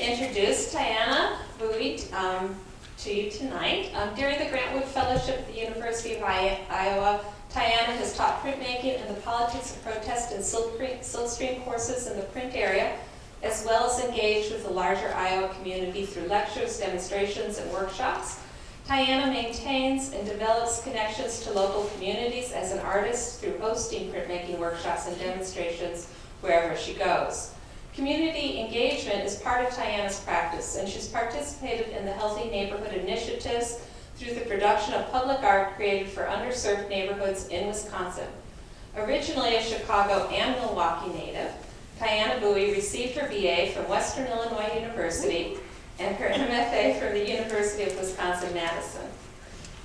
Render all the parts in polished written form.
to introduce Tyanna Buie to you tonight. During the Grantwood Fellowship at the University of Iowa, Tyanna has taught printmaking and the politics of protest and silkstream courses in the print area, as well as engaged with the larger Iowa community through lectures, demonstrations, and workshops. Tyanna maintains and develops connections to local communities as an artist through hosting printmaking workshops and demonstrations wherever she goes. Community engagement is part of Tyanna's practice, and she's participated in the Healthy Neighborhood initiatives through the production of public art created for underserved neighborhoods in Wisconsin. Originally a Chicago and Milwaukee native, Tyanna Buie received her BA from Western Illinois University and her MFA from the University of Wisconsin-Madison.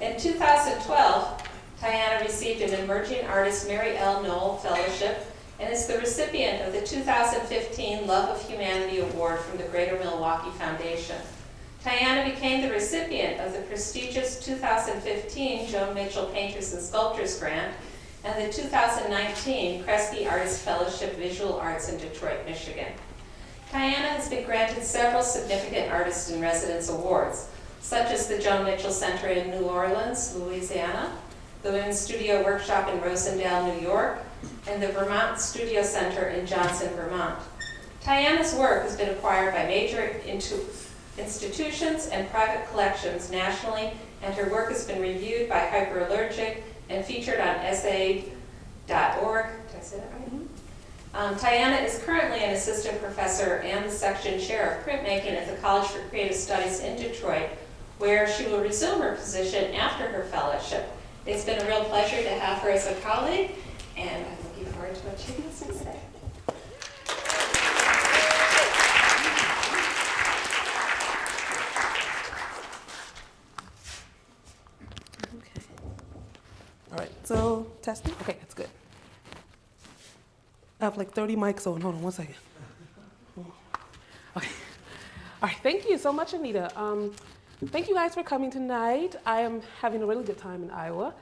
In 2012, Tyanna received an Emerging Artist Mary L. Knoll Fellowship and is the recipient of the 2015 Love of Humanity Award from the Greater Milwaukee Foundation. Tyanna became the recipient of the prestigious 2015 Joan Mitchell Painters and Sculptors Grant and the 2019 Kresge Artist Fellowship Visual Arts in Detroit, Michigan. Tyanna has been granted several significant Artist in Residence awards, such as the Joan Mitchell Center in New Orleans, Louisiana, the Women's Studio Workshop in Rosendale, New York, and the Vermont Studio Center in Johnson, Vermont. Tyanna's work has been acquired by major institutions and private collections nationally, and her work has been reviewed by Hyperallergic and featured on SA.org. Did I say that right? Tyanna is currently an assistant professor and the section chair of printmaking at the College for Creative Studies in Detroit, where she will resume her position after her fellowship. It's been a real pleasure to have her as a colleague, and I'm looking forward to what she has to say. Okay. All right, so testing? Okay, that's good. I have like 30 mics on. Hold on one second. Okay. All right, thank you so much, Anita. Thank you guys for coming tonight. I am having a really good time in Iowa.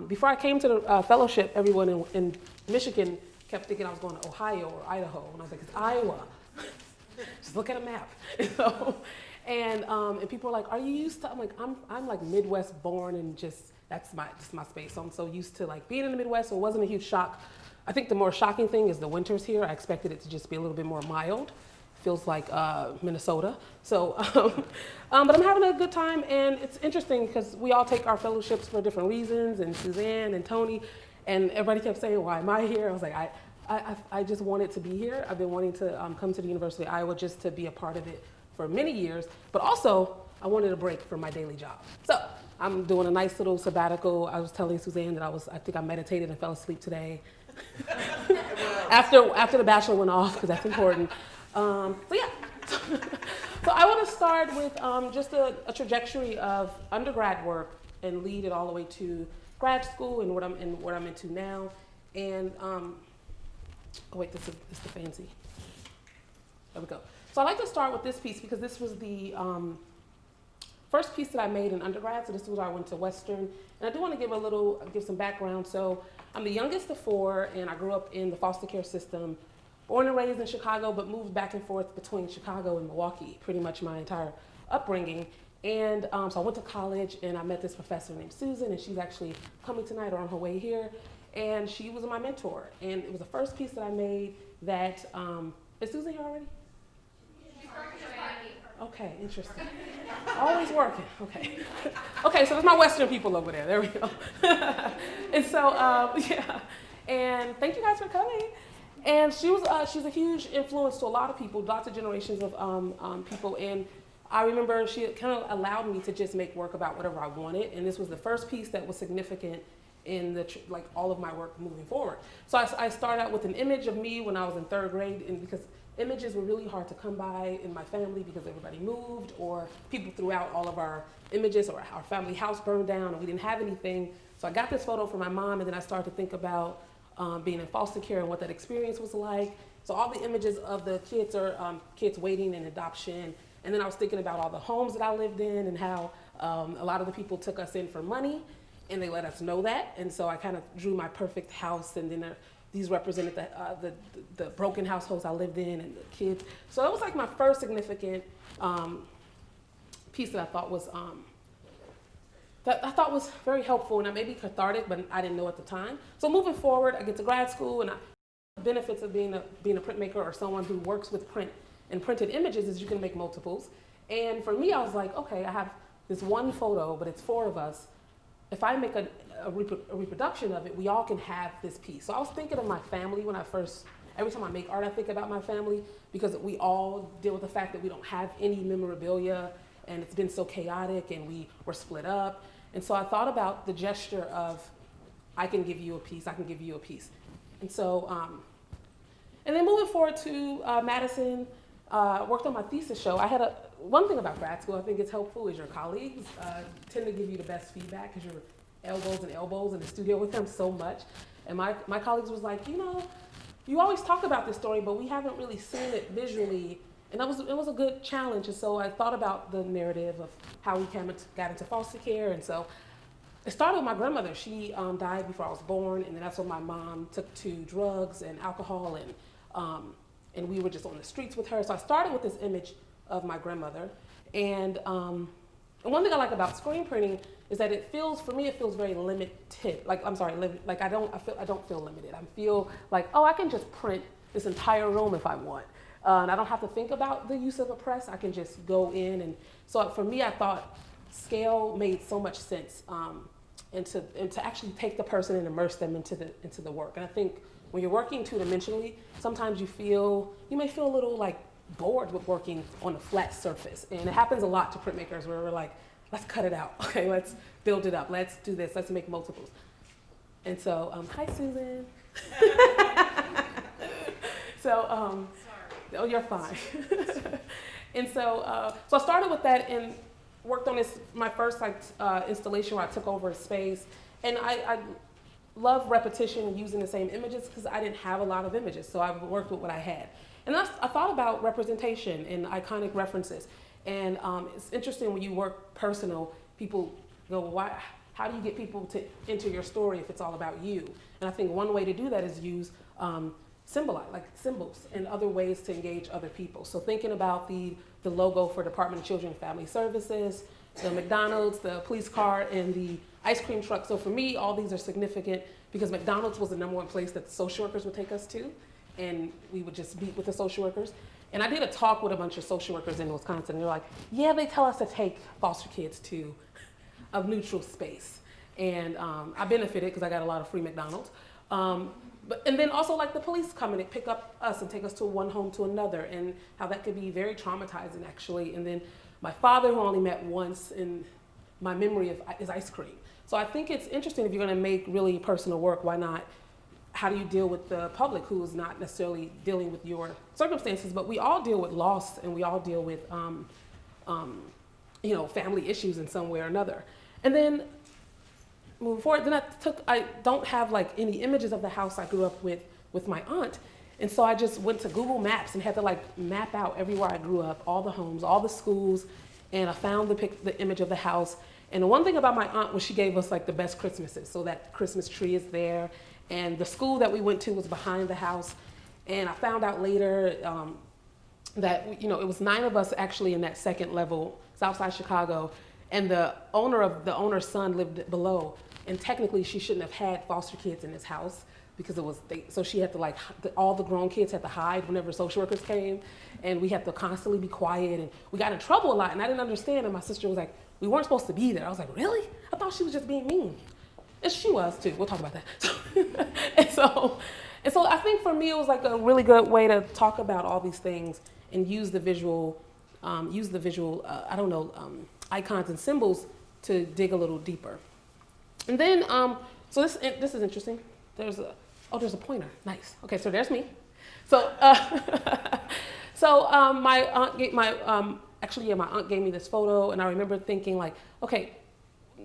Before I came to the fellowship, everyone in Michigan kept thinking I was going to Ohio or Idaho, and I was like, it's Iowa. Just look at a map. And people are like, are you used to? I'm like, I'm like Midwest born, and that's my space. So I'm so used to like being in the Midwest, so it wasn't a huge shock. I think the more shocking thing is the winters here. I expected it to just be a little bit more mild. Feels like Minnesota. So, but I'm having a good time, and it's interesting because we all take our fellowships for different reasons, and Suzanne and Tony, and everybody kept saying, why am I here? I was like, I just wanted to be here. I've been wanting to come to the University of Iowa just to be a part of it for many years, but also I wanted a break from my daily job. So I'm doing a nice little sabbatical. I was telling Suzanne that I think I meditated and fell asleep today. after the bachelor went off, because that's important. So yeah, so I want to start with just a trajectory of undergrad work and lead it all the way to grad school and what I'm into now. And oh wait, this is the fancy. There we go. So I like to start with this piece because this was the first piece that I made in undergrad. So this was where I went to Western, and I do want to give some background. So I'm the youngest of four, and I grew up in the foster care system. Born and raised in Chicago, but moved back and forth between Chicago and Milwaukee pretty much my entire upbringing. And so I went to college, and I met this professor named Susan, and she's actually coming tonight or on her way here. And she was my mentor. And it was the first piece that I made that, is Susan here already? Okay, interesting. Always working, okay. Okay, so there's my Western people over there, we go. And so, yeah, and thank you guys for coming. And she's a huge influence to a lot of people, lots of generations of people. And I remember she kind of allowed me to just make work about whatever I wanted. And this was the first piece that was significant in like all of my work moving forward. So I started out with an image of me when I was in third grade, and because images were really hard to come by in my family because everybody moved, or people threw out all of our images, or our family house burned down and we didn't have anything. So I got this photo from my mom, and then I started to think about being in foster care and what that experience was like. So all the images of the kids are kids waiting in adoption. And then I was thinking about all the homes that I lived in and how a lot of the people took us in for money, and they let us know that. And so I kind of drew my perfect house, and then these represented the broken households I lived in and the kids. So it was like my first significant piece that I thought was very helpful, and maybe cathartic, but I didn't know at the time. So moving forward, I get to grad school, and the benefits of being a printmaker or someone who works with print and printed images is you can make multiples. And for me, I was like, okay, I have this one photo, but it's 4 of us. If I make a reproduction of it, we all can have this piece. So I was thinking of my family when every time I make art, I think about my family, because we all deal with the fact that we don't have any memorabilia, and it's been so chaotic, and we were split up. And so I thought about the gesture of, I can give you a piece, I can give you a piece. And so, and then moving forward to Madison, worked on my thesis show. I had one thing about grad school I think is helpful is your colleagues tend to give you the best feedback because you're elbows in the studio with them so much. And my colleagues was like, you always talk about this story, but we haven't really seen it visually. And it was a good challenge. And so I thought about the narrative of how we got into foster care. And so it started with my grandmother. She died before I was born, and then that's when my mom took to drugs and alcohol, and we were just on the streets with her. So I started with this image of my grandmother. And one thing I like about screen printing is that for me, it feels very limited. Like I don't feel limited. I feel like, I can just print this entire room if I want. And I don't have to think about the use of a press. I can just go in. And so for me, I thought scale made so much sense, and to actually take the person and immerse them into the work. And I think when you're working two-dimensionally, sometimes you may feel a little like bored with working on a flat surface. And it happens a lot to printmakers where we're like, let's cut it out. Okay, let's build it up. Let's do this. Let's make multiples. And so, hi, Susan. So, oh, you're fine. And so I started with that and worked on my first installation where I took over a space. And I love repetition and using the same images because I didn't have a lot of images. So I worked with what I had. And I thought about representation and iconic references. And it's interesting when you work personal, people go, well, how do you get people to enter your story if it's all about you? And I think one way to do that is use symbolic, like symbols, and other ways to engage other people. So thinking about the logo for Department of Children and Family Services, the McDonald's, the police car, and the ice cream truck. So for me, all these are significant because McDonald's was the #1 place that the social workers would take us to, and we would just meet with the social workers. And I did a talk with a bunch of social workers in Wisconsin. They're like, yeah, they tell us to take foster kids to a neutral space. And I benefited because I got a lot of free McDonald's. And then also like the police coming and pick up us and take us to one home to another, and how that could be very traumatizing actually. And then my father, who I only met once, in my memory of is ice cream. So I think it's interesting, if you're gonna make really personal work, why not, how do you deal with the public who is not necessarily dealing with your circumstances, but we all deal with loss and we all deal with family issues in some way or another. And then moving forward, then I don't have like any images of the house I grew up with my aunt. And so I just went to Google Maps and had to like map out everywhere I grew up, all the homes, all the schools, and I found the image of the house. And the one thing about my aunt was she gave us like the best Christmases. So that Christmas tree is there, and the school that we went to was behind the house. And I found out later that it was 9 of us actually in that second level, Southside Chicago, and the owner's son lived below. And technically, she shouldn't have had foster kids in this house because so she had to all the grown kids had to hide whenever social workers came, and we had to constantly be quiet, and we got in trouble a lot, and I didn't understand, and my sister was like, we weren't supposed to be there. I was like, really? I thought she was just being mean. And she was too, we'll talk about that. and so I think for me, it was like a really good way to talk about all these things and use the visual, icons and symbols to dig a little deeper. And then, so this is interesting. There's a pointer. Nice. Okay, so there's me. So, my aunt gave me this photo, and I remember thinking like, okay,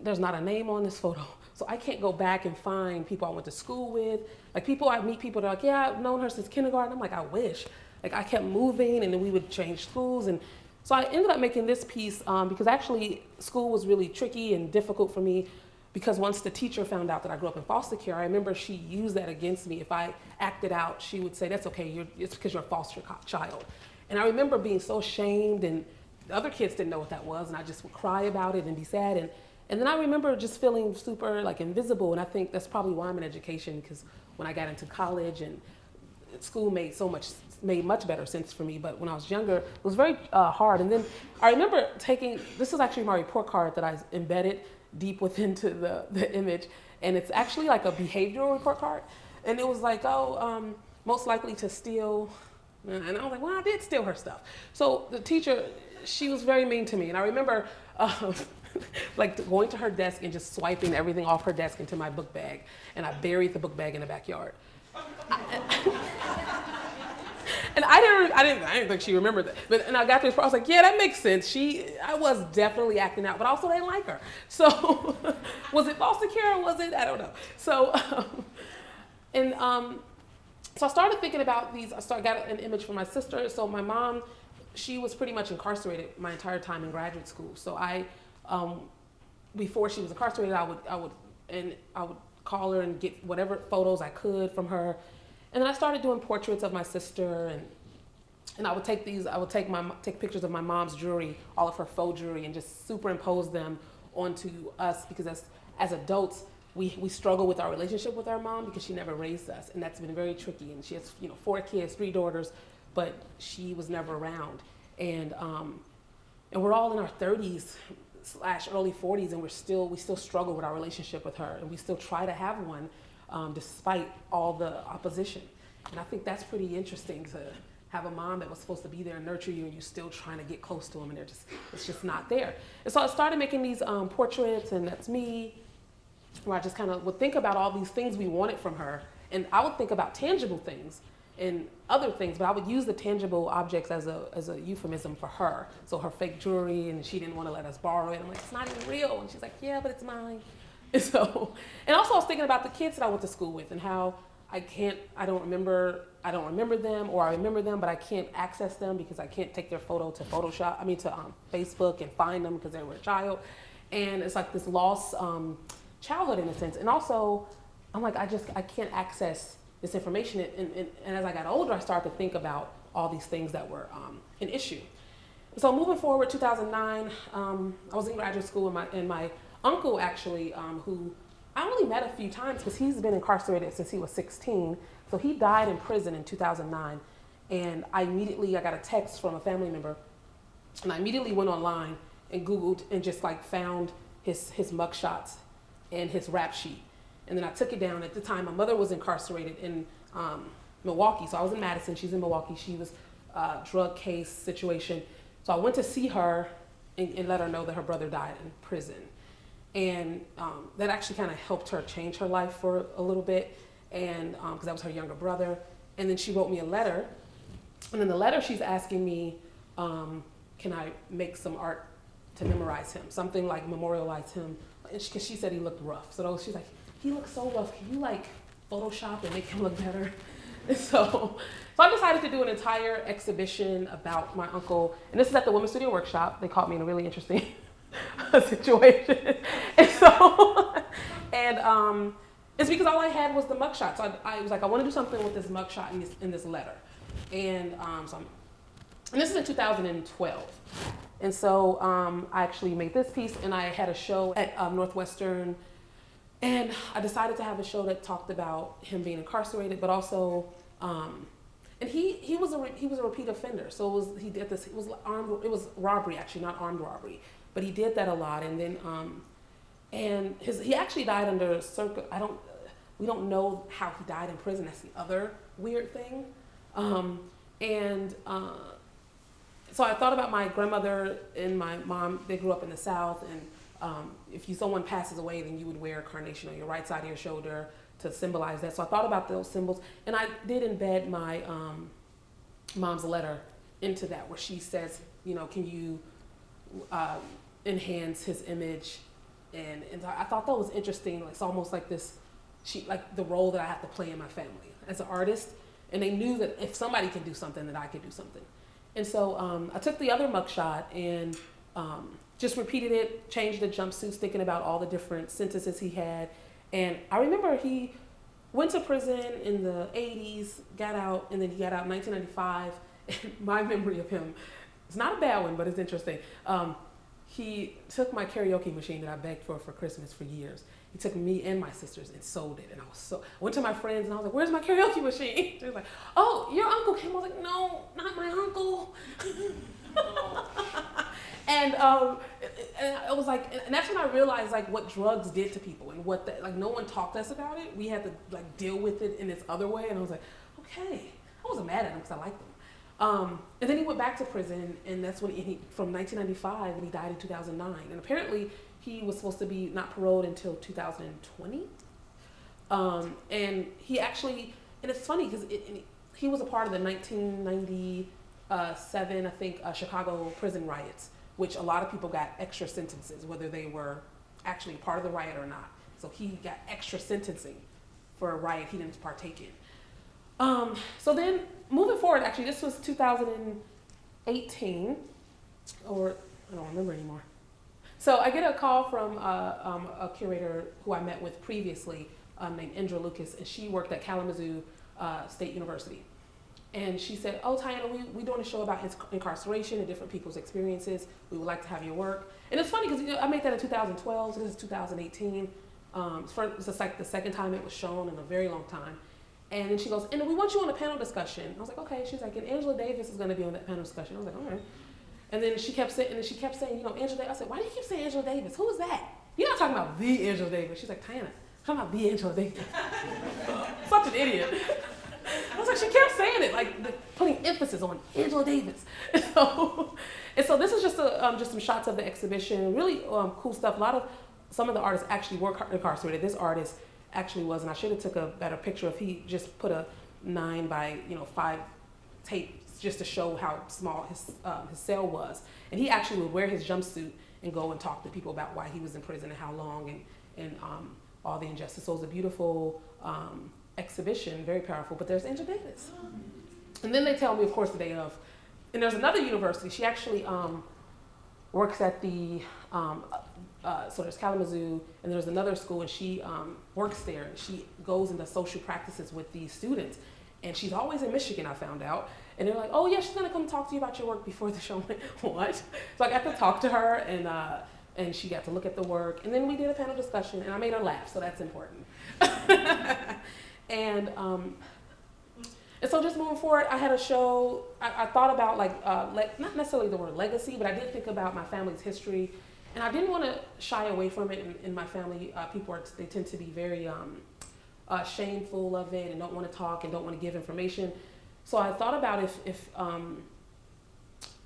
there's not a name on this photo, so I can't go back and find people I went to school with. Like I meet people that are like, yeah, I've known her since kindergarten. I'm like, I wish. Like I kept moving, and then we would change schools, and so I ended up making this piece because actually school was really tricky and difficult for me, because once the teacher found out that I grew up in foster care, I remember she used that against me. If I acted out, she would say, that's okay, it's because you're a foster child. And I remember being so ashamed, and the other kids didn't know what that was, and I just would cry about it and be sad. And then I remember just feeling super like invisible, and I think that's probably why I'm in education, because when I got into college and school made much better sense for me, but when I was younger, it was very hard. And then I remember this is actually my report card that I embedded deep within the image, and it's actually like a behavioral report card. And it was like, most likely to steal, and I was like, well, I did steal her stuff. So the teacher, she was very mean to me, and I remember like going to her desk and just swiping everything off her desk into my book bag, and I buried the book bag in the backyard. And I didn't think she remembered that. And I got to this part, I was like, yeah, that makes sense. I was definitely acting out, but I also didn't like her. So was it foster care or was it? I don't know. So, so I started thinking about these. Got an image from my sister. So my mom, she was pretty much incarcerated my entire time in graduate school. So before she was incarcerated, I would call her and get whatever photos I could from her. And then I started doing portraits of my sister, and I would take pictures of my mom's jewelry, all of her faux jewelry, and just superimpose them onto us, because as adults, we struggle with our relationship with our mom because she never raised us, and that's been very tricky. And she has 4 kids, 3 daughters, but she was never around. And we're all in our 30s / early 40s, and we still struggle with our relationship with her, and we still try to have one. Despite all the opposition. And I think that's pretty interesting, to have a mom that was supposed to be there and nurture you, and you're still trying to get close to them, and it's just not there. And so I started making these portraits, and that's me, where I just kind of would think about all these things we wanted from her. And I would think about tangible things and other things, but I would use the tangible objects as a euphemism for her. So her fake jewelry, and she didn't want to let us borrow it. I'm like, it's not even real. And she's like, yeah, but it's mine. And also I was thinking about the kids that I went to school with, and how I don't remember them, or I remember them, but I can't access them because I can't take their photo to Facebook and find them because they were a child. And it's like this lost childhood in a sense. And also, I'm like, I can't access this information. And as I got older, I started to think about all these things that were an issue. So moving forward, 2009, I was in graduate school, and my uncle actually, who I only met a few times because he's been incarcerated since he was 16. So he died in prison in 2009. And I got a text from a family member, and I immediately went online and Googled and just found his mugshots and his rap sheet. And then I took it down. At the time, my mother was incarcerated in Milwaukee. So I was in Madison, she's in Milwaukee. She was a drug case situation. So I went to see her and let her know that her brother died in prison. And that actually kind of helped her change her life for a little bit, and because that was her younger brother. And then she wrote me a letter, and in the letter she's asking me, can I make some art to memorize him, something like memorialize him, because she said he looked rough. So she's like, he looks so rough, can you Photoshop and make him look better? And so I decided to do an entire exhibition about my uncle, and this is at the Women's Studio Workshop. They caught me in a really interesting situation. And so, it's because all I had was the mugshot. So I was like, I want to do something with this mugshot in this letter. And and this is in 2012. And so I actually made this piece, and I had a show at Northwestern, and I decided to have a show that talked about him being incarcerated, but also, and he was a repeat offender. So it was robbery, actually, not armed robbery. But he did that a lot, and then he actually died under we don't know how he died in prison. That's the other weird thing. So I thought about my grandmother and my mom. They grew up in the South, and if someone passes away, then you would wear a carnation on your right side of your shoulder to symbolize that. So I thought about those symbols, and I did embed my mom's letter into that, where she says, can you enhance his image, and I thought that was interesting. It's almost like the role that I have to play in my family as an artist, and they knew that if somebody can do something, that I could do something. And so I took the other mugshot, and just repeated it, changed the jumpsuits, thinking about all the different sentences he had. And I remember he went to prison in the 80s, got out, and then he got out in 1995. And my memory of him, it's not a bad one, but it's interesting. He took my karaoke machine that I begged for Christmas for years. He took me and my sisters and sold it. And I went to my friends and I was like, where's my karaoke machine? They were like, oh, your uncle came. I was like, no, not my uncle. And I was like, and that's when I realized like what drugs did to people and like no one talked to us about it. We had to like deal with it in this other way. And I was like, okay. I wasn't mad at him because I liked him. And then he went back to prison, and that's when from 1995, and he died in 2009. And apparently he was supposed to be not paroled until 2020. And he actually, and it's funny because he was a part of the 1997, I think, Chicago prison riots, which a lot of people got extra sentences, whether they were actually part of the riot or not. So he got extra sentencing for a riot he didn't partake in. So then moving forward, actually, this was 2018, or I don't remember anymore. So I get a call from a curator who I met with previously named Indra Lucas, and she worked at Kalamazoo State University. And she said, oh, Tyanna, we're doing a show about incarceration and different people's experiences. We would like to have your work. And it's funny because I made that in 2012, so this is 2018. It's like the second time it was shown in a very long time. And then she goes, and we want you on a panel discussion. I was like, okay. She's like, and Angela Davis is going to be on that panel discussion. I was like, all right. And then she kept saying, you know, Angela Davis. I said, why do you keep saying Angela Davis? Who is that? You're not talking about the Angela Davis. She's like, Tyanna, I'm talking about the Angela Davis. Such an idiot. I was like, she kept saying it, like putting emphasis on Angela Davis. And so this is just some shots of the exhibition. Really cool stuff. Some of the artists actually were incarcerated. This artist actually was, and I should have took a better picture if he just put a 9x5 tape just to show how small his cell was. And he actually would wear his jumpsuit and go and talk to people about why he was in prison and how long and all the injustice. So it was a beautiful exhibition, very powerful. But there's Angela Davis. And then they tell me, of course, the day of. And there's another university. She actually works at the, so there's Kalamazoo, and there's another school, and she works there. And she goes into social practices with these students. And she's always in Michigan, I found out. And they're like, oh, yeah, she's going to come talk to you about your work before the show. I'm like, what? So I got to talk to her, and she got to look at the work. And then we did a panel discussion, and I made her laugh, so that's important. And so just moving forward, I had a show. I thought about, not necessarily the word legacy, but I did think about my family's history. And I didn't want to shy away from it. In my family, they tend to be very shameful of it and don't want to talk and don't want to give information. So I thought about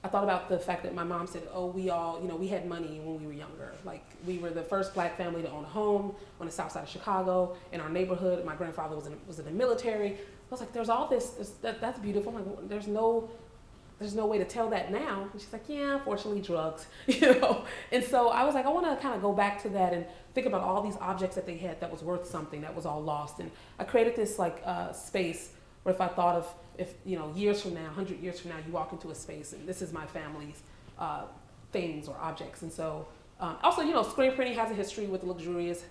I thought about the fact that my mom said, oh, we had money when we were younger. Like, we were the first black family to own a home on the south side of Chicago in our neighborhood. My grandfather was in the military. I was like, there's all that's beautiful. I'm like, there's no way to tell that now. And she's like, yeah, unfortunately, drugs, And so I was like, I want to kind of go back to that and think about all these objects that they had that was worth something that was all lost. And I created this space where if I thought of, years from now, 100 years from now, you walk into a space and this is my family's things or objects. And so also, screen printing has a history with luxurious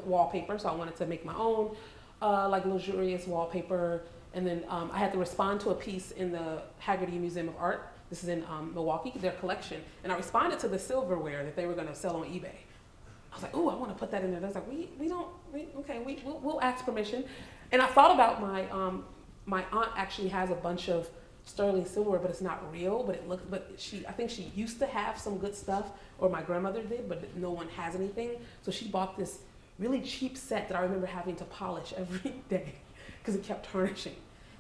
wallpaper. So I wanted to make my own luxurious wallpaper. And then I had to respond to a piece in the Haggerty Museum of Art. This is in Milwaukee, their collection. And I responded to the silverware that they were going to sell on eBay. I was like, oh, I want to put that in there. I was like, we'll ask permission. And I thought about my aunt actually has a bunch of sterling silverware, but it's not real. I think she used to have some good stuff, or my grandmother did, but no one has anything. So she bought this really cheap set that I remember having to polish every day because it kept tarnishing.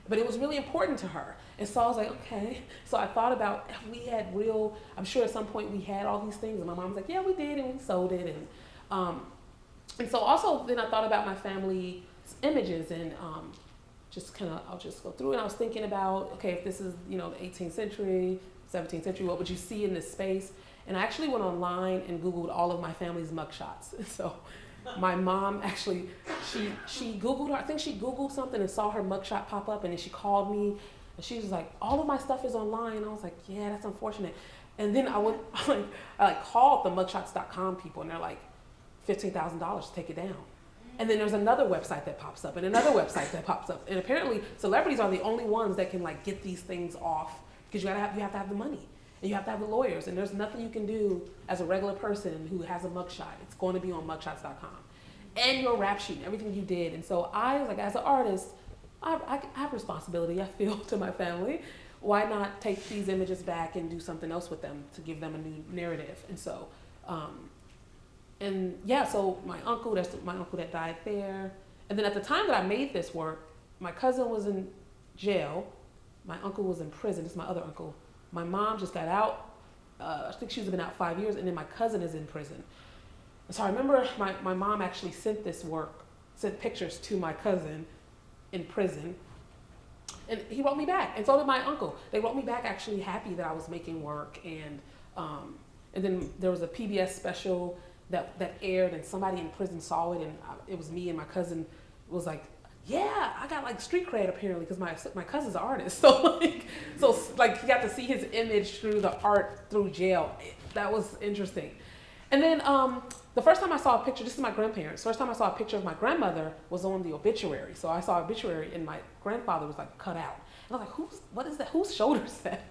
But it was really important to her. And so I was like, okay. So I thought about if we had I'm sure at some point we had all these things. And my mom was like, yeah, we did, and we sold it. And so also then I thought about my family's images and I'll just go through. And I was thinking about, okay, if this is, the 18th century, 17th century, what would you see in this space? And I actually went online and Googled all of my family's mugshots. So my mom actually, she Googled her, I think she Googled something and saw her mugshot pop up, and then she called me and she was like, all of my stuff is online. And I was like, yeah, that's unfortunate. And then I called the mugshots.com people, and they're like, $15,000 to take it down. And then there's another website that pops up, and another website that pops up. And apparently, celebrities are the only ones that can like get these things off, because you have to have the money, and you have to have the lawyers, and there's nothing you can do as a regular person who has a mugshot. It's going to be on mugshots.com. And your rap sheet, everything you did. And so I was like, as an artist, I have responsibility, I feel, to my family. Why not take these images back and do something else with them to give them a new narrative? And so, so my uncle that died there. And then at the time that I made this work, my cousin was in jail. My uncle was in prison. This is my other uncle. My mom just got out. I think she's been out 5 years, and then my cousin is in prison. So I remember my mom actually sent pictures to my cousin in prison, and he wrote me back, and so did my uncle. They wrote me back actually happy that I was making work, and then there was a PBS special that aired, and somebody in prison saw it, and it was me, and my cousin was like, yeah, I got like street cred apparently, because my cousin's an artist, so he got to see his image through the art through jail. That was interesting. And then the first time I saw a picture, this is my grandparents, first time I saw a picture of my grandmother was on the obituary. So I saw an obituary, and my grandfather was like cut out. And I was like, what is that? Whose shoulder is that?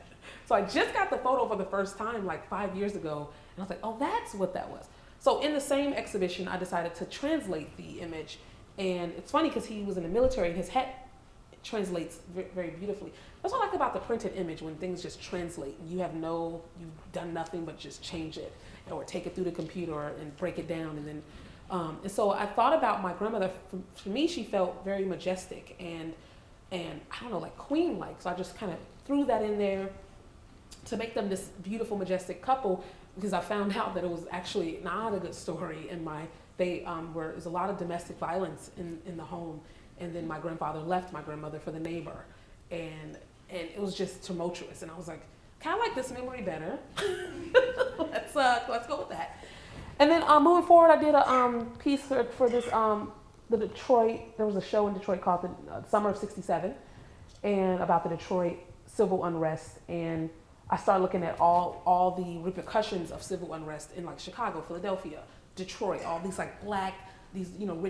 So I just got the photo for the first time like 5 years ago, and I was like, oh, that's what that was. So in the same exhibition, I decided to translate the image. And it's funny because he was in the military, and his head translates very beautifully. That's what I like about the printed image, when things just translate. You've done nothing but just change it, or take it through the computer and break it down. And then, and so I thought about my grandmother. For me, she felt very majestic and I don't know, like queen-like. So I just kind of threw that in there to make them this beautiful, majestic couple, because I found out that it was actually not a good story. And there's a lot of domestic violence in the home. And then my grandfather left my grandmother for the neighbor. And it was just tumultuous. And I was like, kind of like this memory better. Let's go with that. And then moving forward, I did a piece for this, the Detroit, there was a show in Detroit called the Summer of '67, and about the Detroit civil unrest. And I started looking at all the repercussions of civil unrest in like Chicago, Philadelphia, Detroit, all these like rich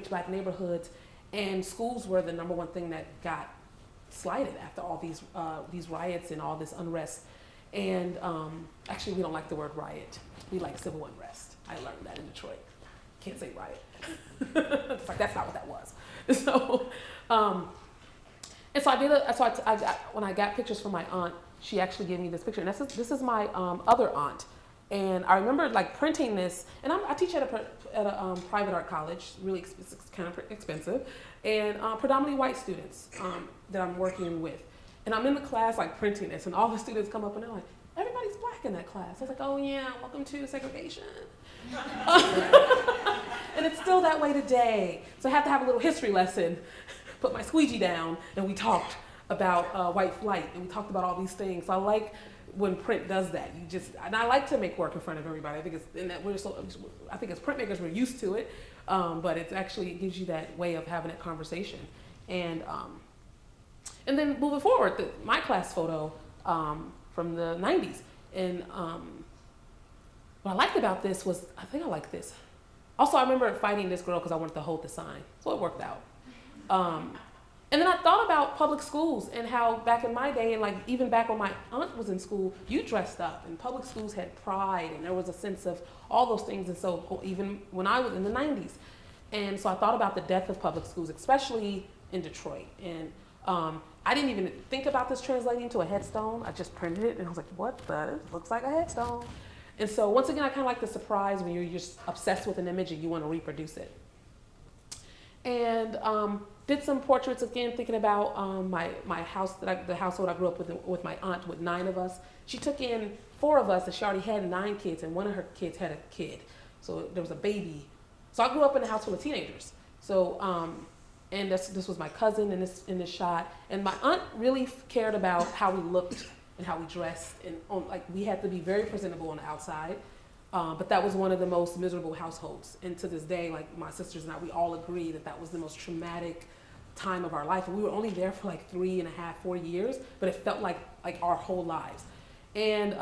black neighborhoods. And schools were the number one thing that got slighted after all these riots and all this unrest. And actually, we don't like the word riot. We like civil unrest. I learned that in Detroit. Can't say riot. It's like, that's not what that was. So, and so I got, when I got pictures from my aunt, she actually gave me this picture. And this is my other aunt. And I remember like printing this, and I teach at a private art college, it's kind of expensive, and predominantly white students that I'm working with. And I'm in the class like printing this, and all the students come up and they're like, everybody's black in that class. I was like, oh yeah, welcome to segregation. And it's still that way today. So I had to have a little history lesson, put my squeegee down, and we talked about white flight, and we talked about all these things. So I like when print does that. And I like to make work in front of everybody. I think I think as printmakers we're used to it, but it actually gives you that way of having that conversation. And then moving forward, my class photo from the 90s. And what I liked about this was, I think I like this. Also, I remember fighting this girl because I wanted to hold the sign, so it worked out. And then I thought about public schools and how back in my day, and like even back when my aunt was in school, you dressed up, and public schools had pride, and there was a sense of all those things. And so even when I was in the 90s, and so I thought about the death of public schools, especially in Detroit. And I didn't even think about this translating to a headstone. I just printed it, and I was like, what the? It looks like a headstone. And so once again, I kind of like the surprise when you're just obsessed with an image and you want to reproduce it. And did some portraits again, thinking about my house, the household I grew up with my aunt, with 9 of us. She took in 4 of us, and she already had 9 kids, and one of her kids had a kid. So there was a baby. So I grew up in a house full of teenagers. So, and this was my cousin in this shot. And my aunt really cared about how we looked and how we dressed, and like we had to be very presentable on the outside. But that was one of the most miserable households. And to this day, like my sisters and I, we all agree that was the most traumatic time of our life. And we were only there for like 3.5, 4 years, but it felt like our whole lives. And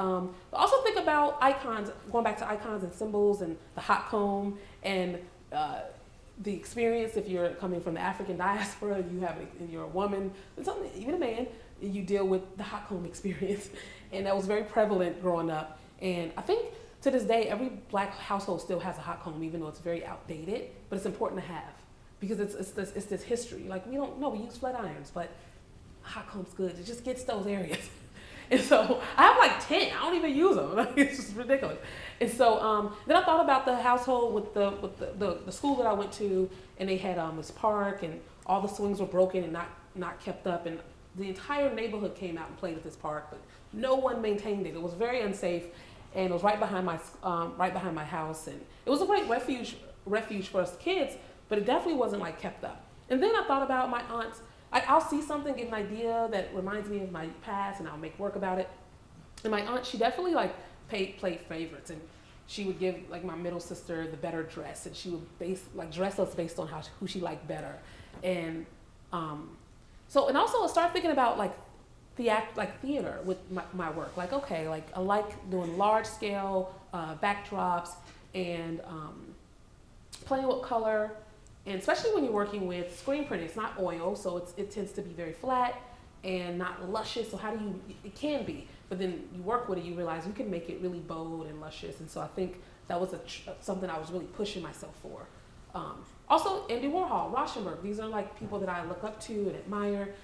also think about icons, going back to icons and symbols and the hot comb and the experience. If you're coming from the African diaspora, you're a woman, even a man, you deal with the hot comb experience. And that was very prevalent growing up. And I think to this day, every black household still has a hot comb, even though it's very outdated, but it's important to have because it's this history. Like we use flat irons, but hot comb's good. It just gets those areas. And so I have like 10. I don't even use them. It's just ridiculous. And so then I thought about the household with the school that I went to, and they had this park, and all the swings were broken and not kept up, and the entire neighborhood came out and played at this park, but no one maintained it. It was very unsafe, and it was right behind my house, and it was a great refuge for us kids, but it definitely wasn't like kept up. And then I thought about my aunts. I'll see something, get an idea that reminds me of my past, and I'll make work about it. And my aunt, she definitely like played favorites, and she would give like my middle sister the better dress, and she would dress us based on who she liked better. And and also I started thinking about like theater with my work. Like, okay, like I like doing large scale backdrops and playing with color. And especially when you're working with screen printing, it's not oil, so it tends to be very flat and not luscious. So it can be, but then you work with it, you realize you can make it really bold and luscious. And so I think that was something I was really pushing myself for. Also, Andy Warhol, Rauschenberg, these are like people that I look up to and admire.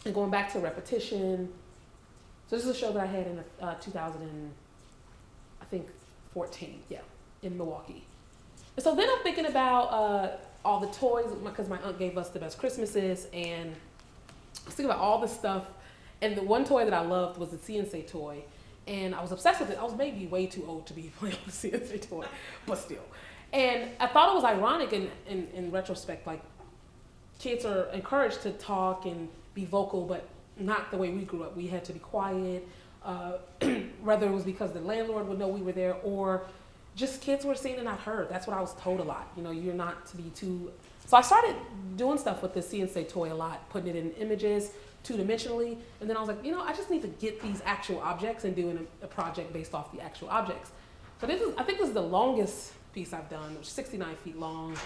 And going back to repetition. So this is a show that I had in 2014, in Milwaukee. And so then I'm thinking about all the toys, because my aunt gave us the best Christmases, and I was thinking about all this stuff. And the one toy that I loved was the CNC toy, and I was obsessed with it. I was maybe way too old to be playing with the CNC toy, but still. And I thought it was ironic in retrospect, like kids are encouraged to talk and be vocal, but not the way we grew up. We had to be quiet, whether it was because the landlord would know we were there, or just kids were seen and not heard. That's what I was told a lot. You're not to be too. So I started doing stuff with the CNC toy a lot, putting it in images, 2-dimensionally, and then I was like, I just need to get these actual objects and doing a project based off the actual objects. So I think this is the longest piece I've done. It was 69 feet long.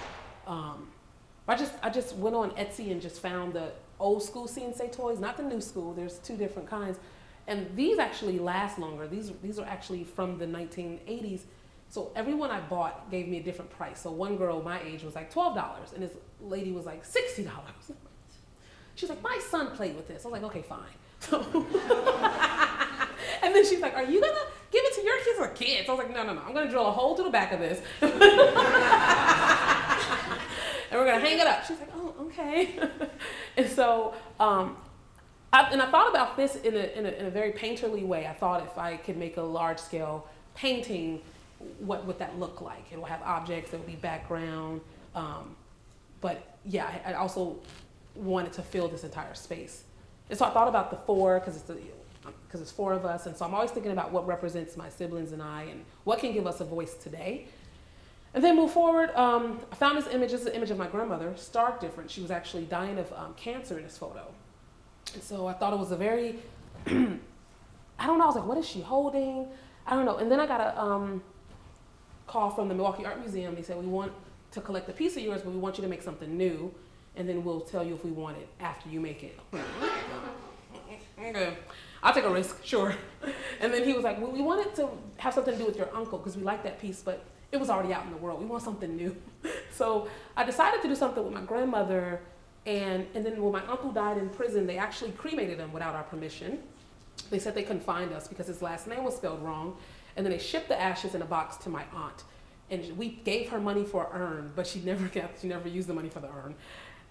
I just went on Etsy and just found the old school CNC toys, not the new school. There's 2 different kinds, and these actually last longer. These are actually from the 1980s. So everyone I bought gave me a different price. So one girl my age was like $12, and this lady was like $60. She's like, my son played with this. I was like, okay, fine. So and then she's like, are you gonna give it to your kids or kids? I was like, no. I'm gonna drill a hole through the back of this. And we're gonna hang it up. She's like, oh, okay. And so I thought about this in a very painterly way. I thought if I could make a large scale painting, what would that look like? It will have objects, there will be background, but yeah, I also wanted to fill this entire space. And so I thought about the 4, because it's 4 of us, and so I'm always thinking about what represents my siblings and I, and what can give us a voice today. And then move forward, I found this image. This is an image of my grandmother, stark different. She was actually dying of cancer in this photo. And so I thought it was a very, I don't know, I was like, what is she holding? I don't know. And then I got a call from the Milwaukee Art Museum. They said, we want to collect a piece of yours, but we want you to make something new, and then we'll tell you if we want it after you make it. Okay, I'll take a risk, sure. And then he was like, well, we want it to have something to do with your uncle, because we like that piece, but it was already out in the world. We want something new. So I decided to do something with my grandmother, and then when my uncle died in prison, they actually cremated him without our permission. They said they couldn't find us because his last name was spelled wrong. And then they shipped the ashes in a box to my aunt. And we gave her money for an urn, but she never used the money for the urn.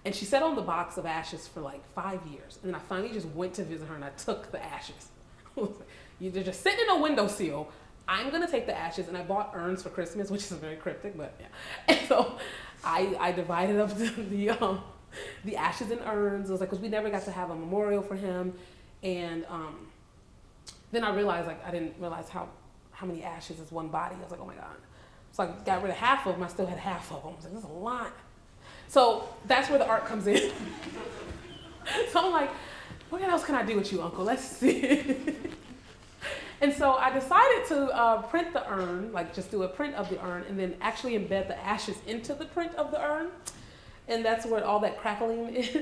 And she sat on the box of ashes for like 5 years. And then I finally just went to visit her and I took the ashes. They're just sitting in a windowsill. I'm gonna take the ashes, and I bought urns for Christmas, which is very cryptic, but yeah. And so I divided up the ashes in urns. It was like, because we never got to have a memorial for him. And then I realized, I didn't realize how many ashes is one body. I was like, oh my God. So I got rid of half of them. I still had half of them. I was like, this is a lot. So that's where the art comes in. So I'm like, what else can I do with you, Uncle? Let's see. And so I decided to print the urn, like just do a print of the urn, and then actually embed the ashes into the print of the urn. And that's where all that crackling is.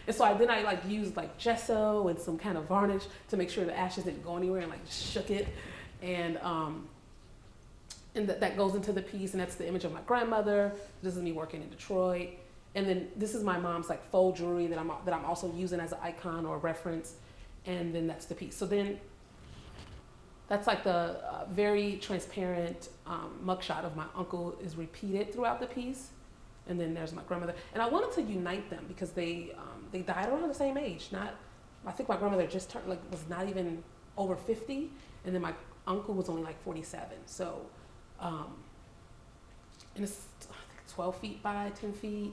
And so I like used like gesso and some kind of varnish to make sure the ashes didn't go anywhere, and like just shook it. And that goes into the piece, and that's the image of my grandmother. This is me working in Detroit. And then this is my mom's like faux jewelry that I'm also using as an icon or a reference. And then that's the piece. So then that's like the very transparent mugshot of my uncle is repeated throughout the piece. And then there's my grandmother. And I wanted to unite them because they died around the same age. I think my grandmother just turned, like, was not even over 50. And then my uncle was only like 47. So, and it's I think 12 feet by 10 feet.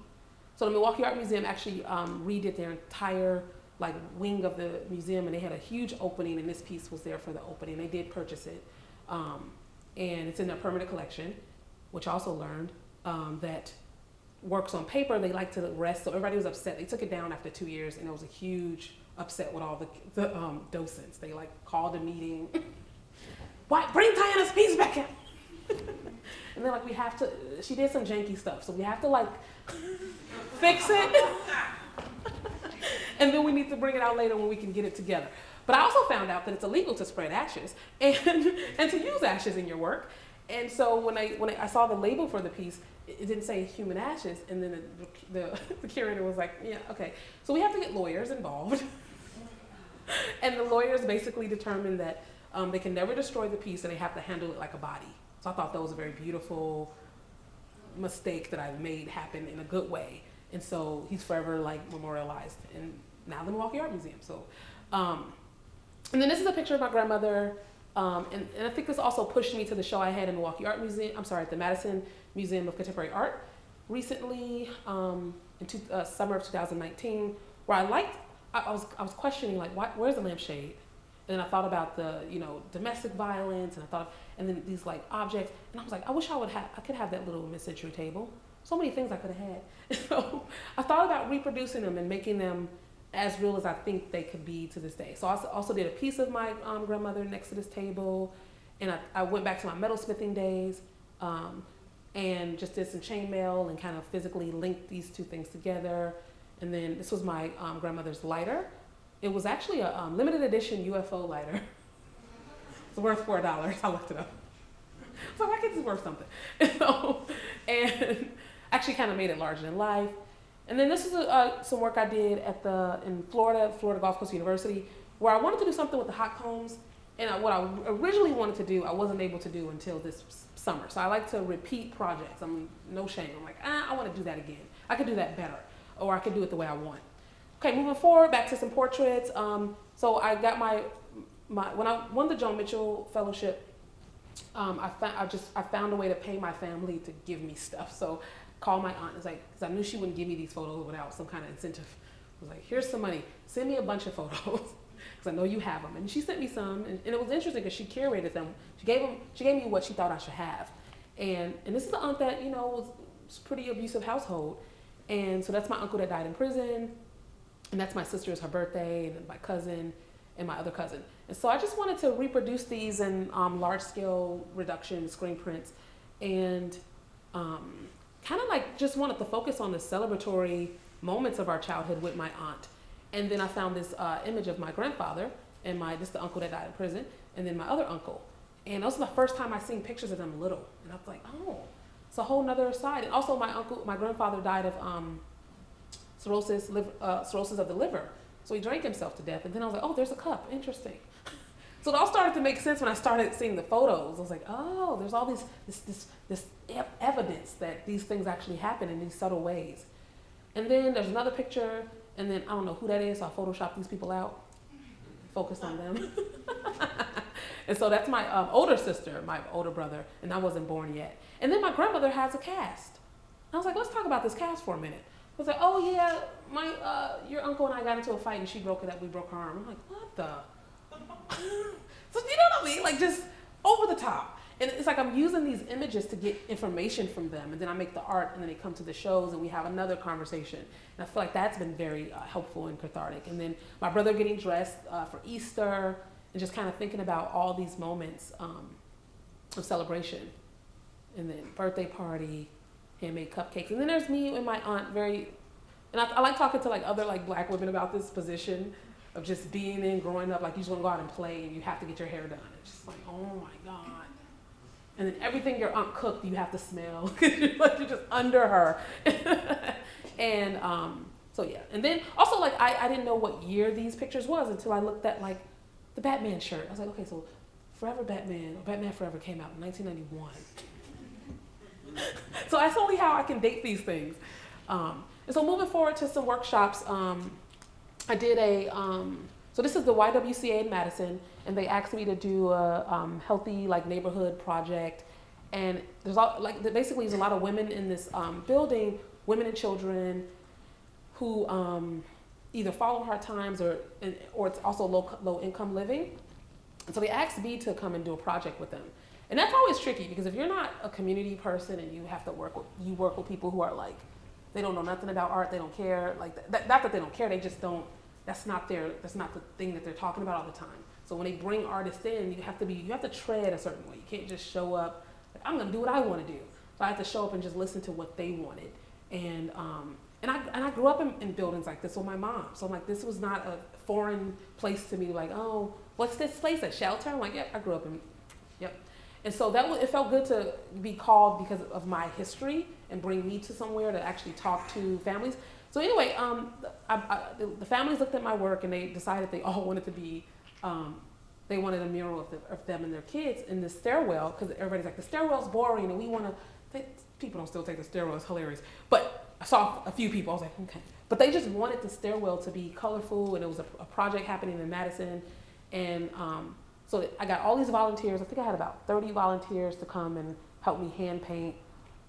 So the Milwaukee Art Museum actually redid their entire like wing of the museum, and they had a huge opening, and this piece was there for the opening. They did purchase it, and it's in their permanent collection, which I also learned that works on paper, they like to rest, so everybody was upset. They took it down after 2 years, and there was a huge upset with all the docents. They like called a meeting, why, bring Tyanna's piece back in. And then like we have to, she did some janky stuff, so we have to like fix it. And then we need to bring it out later when we can get it together. But I also found out that it's illegal to spread ashes and to use ashes in your work. And so when I saw the label for the piece, it didn't say human ashes. And then the curator was like, yeah, okay. So we have to get lawyers involved. And the lawyers basically determined that they can never destroy the piece, and they have to handle it like a body. So I thought that was a very beautiful mistake that I made happen in a good way. And so he's forever like memorialized in now the Milwaukee Art Museum. So, and then this is a picture of my grandmother. And I think this also pushed me to the show I had in Milwaukee Art Museum, at the Madison Museum of Contemporary Art recently, in summer of 2019, where I was questioning like, where's the lampshade? And then I thought about the, domestic violence, and then these like objects, and I was like, I wish I could have that little mid-century table. So many things I could have had. And so I thought about reproducing them and making them as real as I think they could be to this day. So I also did a piece of my grandmother next to this table, and I went back to my metalsmithing days, and just did some chainmail and kind of physically linked these two things together. And then this was my grandmother's lighter. It was actually a limited edition UFO lighter. It's worth $4. I looked it up. So I guess it's worth something. And actually kind of made it larger than life. And then this is some work I did in Florida Gulf Coast University, where I wanted to do something with the hot combs. And what I originally wanted to do, I wasn't able to do until this summer. So I like to repeat projects. I'm no shame. I'm like, I want to do that again. I could do that better, or I could do it the way I want. Okay, moving forward, back to some portraits. So I got when I won the Joan Mitchell Fellowship, I found a way to pay my family to give me stuff. So called my aunt, because I knew she wouldn't give me these photos without some kind of incentive. I was like, here's some money, send me a bunch of photos, because I know you have them. And she sent me some, and it was interesting because she curated them. She gave me what she thought I should have. And this is the aunt that, was pretty abusive household. And so that's my uncle that died in prison, and that's my sister's, her birthday, and my cousin, and my other cousin. And so I just wanted to reproduce these in large-scale reduction screen prints, and kind of like just wanted to focus on the celebratory moments of our childhood with my aunt. And then I found this image of my grandfather and this the uncle that died in prison, and then my other uncle. And that was the first time I seen pictures of them little. And I was like, oh, it's a whole nother side. And also my grandfather died of cirrhosis of the liver. So he drank himself to death. And then I was like, oh, there's a cup, interesting. So it all started to make sense when I started seeing the photos. I was like, oh, there's all this evidence that these things actually happen in these subtle ways. And then there's another picture, and then I don't know who that is, so I photoshopped these people out, focused on them. And so that's my older sister, my older brother, and I wasn't born yet. And then my grandmother has a cast. I was like, let's talk about this cast for a minute. I was like, oh yeah, your uncle and I got into a fight and she broke it up, we broke her arm. I'm like, what the? So you know what I mean? Like just over the top. And it's like I'm using these images to get information from them, and then I make the art, and then they come to the shows, and we have another conversation. And I feel like that's been very helpful and cathartic. And then my brother getting dressed for Easter, and just kind of thinking about all these moments of celebration. And then birthday party, handmade cupcakes. And then there's me and my aunt and I like talking to like other like Black women about this position of just being in, growing up, like you just want to go out and play and you have to get your hair done. It's just like, oh my God. And then everything your aunt cooked, you have to smell. You're just under her. And so yeah. And then also like I didn't know what year these pictures was until I looked at like the Batman shirt. I was like, okay, so Forever Batman, or Batman Forever came out in 1991. So that's only how I can date these things. And so moving forward to some workshops, I did so this is the YWCA in Madison, and they asked me to do a healthy like neighborhood project. And there's basically there's a lot of women in this building, women and children who either follow hard times or it's also low income living. And so they asked me to come and do a project with them. And that's always tricky because if you're not a community person and you have to work with people who are like, they don't know nothing about art, they don't care, like not that they don't care, they just don't, that's not the thing that they're talking about all the time. So when they bring artists in, you have to tread a certain way. You can't just show up, like, I'm gonna do what I wanna do. So I have to show up and just listen to what they wanted. And I grew up in buildings like this with my mom. So I'm like, this was not a foreign place to me, like, oh, what's this place, a shelter? I'm like, yep, I grew up in, yep. And so it felt good to be called because of my history and bring me to somewhere to actually talk to families. So anyway, the families looked at my work and they decided they all wanted to be, they wanted a mural of them and their kids in the stairwell, because everybody's like, the stairwell's boring and we want to, people don't still take the stairwell, it's hilarious. But I saw a few people, I was like, okay. But they just wanted the stairwell to be colorful, and it was a project happening in Madison. And so I got all these volunteers. I think I had about 30 volunteers to come and help me hand paint.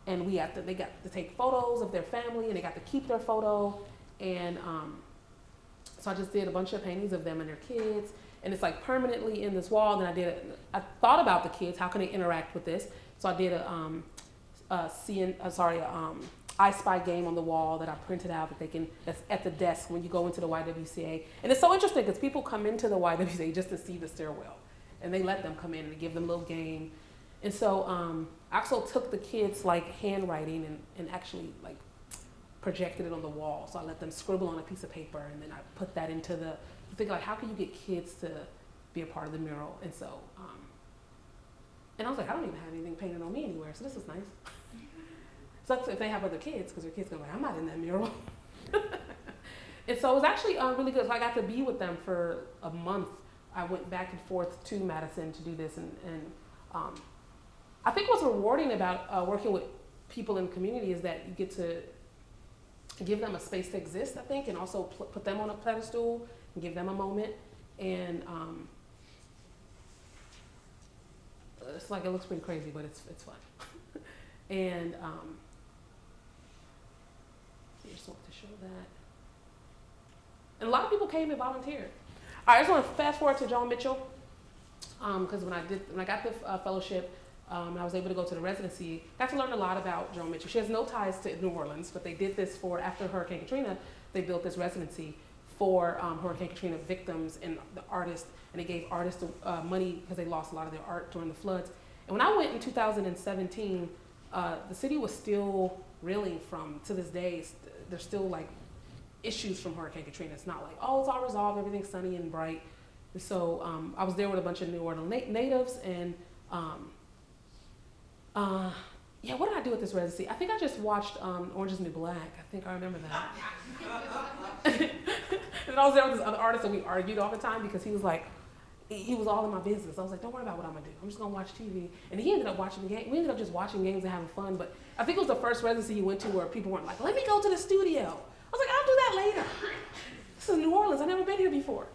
And they got to take photos of their family, and they got to keep their photo. And so I just did a bunch of paintings of them and their kids. And it's like permanently in this wall. Then I thought about the kids, how can they interact with this? So I did I Spy game on the wall that I printed out that's at the desk when you go into the YWCA. And it's so interesting because people come into the YWCA just to see the stairwell, and they let them come in and they give them a little game. And so I also took the kids' like handwriting and actually like projected it on the wall. So I let them scribble on a piece of paper, and then I put that into the thing, like, how can you get kids to be a part of the mural? And so, and I was like, I don't even have anything painted on me anywhere, so this is nice. Sucks if they have other kids, because their kids go like, I'm not in that mural. And so it was actually really good. So I got to be with them for a month. I went back and forth to Madison to do this. And I think what's rewarding about working with people in the community is that you get to give them a space to exist, I think, and also put them on a pedestal and give them a moment. And it's like, it looks pretty crazy, but it's fun. And I just want to show that. And a lot of people came and volunteered. All right, I just want to fast forward to Joan Mitchell, because when I got the fellowship, I was able to go to the residency. Got to learn a lot about Joan Mitchell. She has no ties to New Orleans, but they did this after Hurricane Katrina. They built this residency for Hurricane Katrina victims and the artists, and they gave artists money because they lost a lot of their art during the floods. And when I went in 2017, the city was still reeling from, to this day, there's still like issues from Hurricane Katrina. It's not like, oh, it's all resolved, everything's sunny and bright. And so I was there with a bunch of New Orleans natives, and yeah, what did I do at this residency? I think I just watched Orange is the New Black. I think I remember that. And I was there with this other artist, and we argued all the time because he was all in my business. I was like, don't worry about what I'm gonna do. I'm just gonna watch TV. And he ended up watching the game. We ended up just watching games and having fun. But I think it was the first residency he went to where people weren't like, let me go to the studio. I was like, I'll do that later. This is New Orleans. I've never been here before.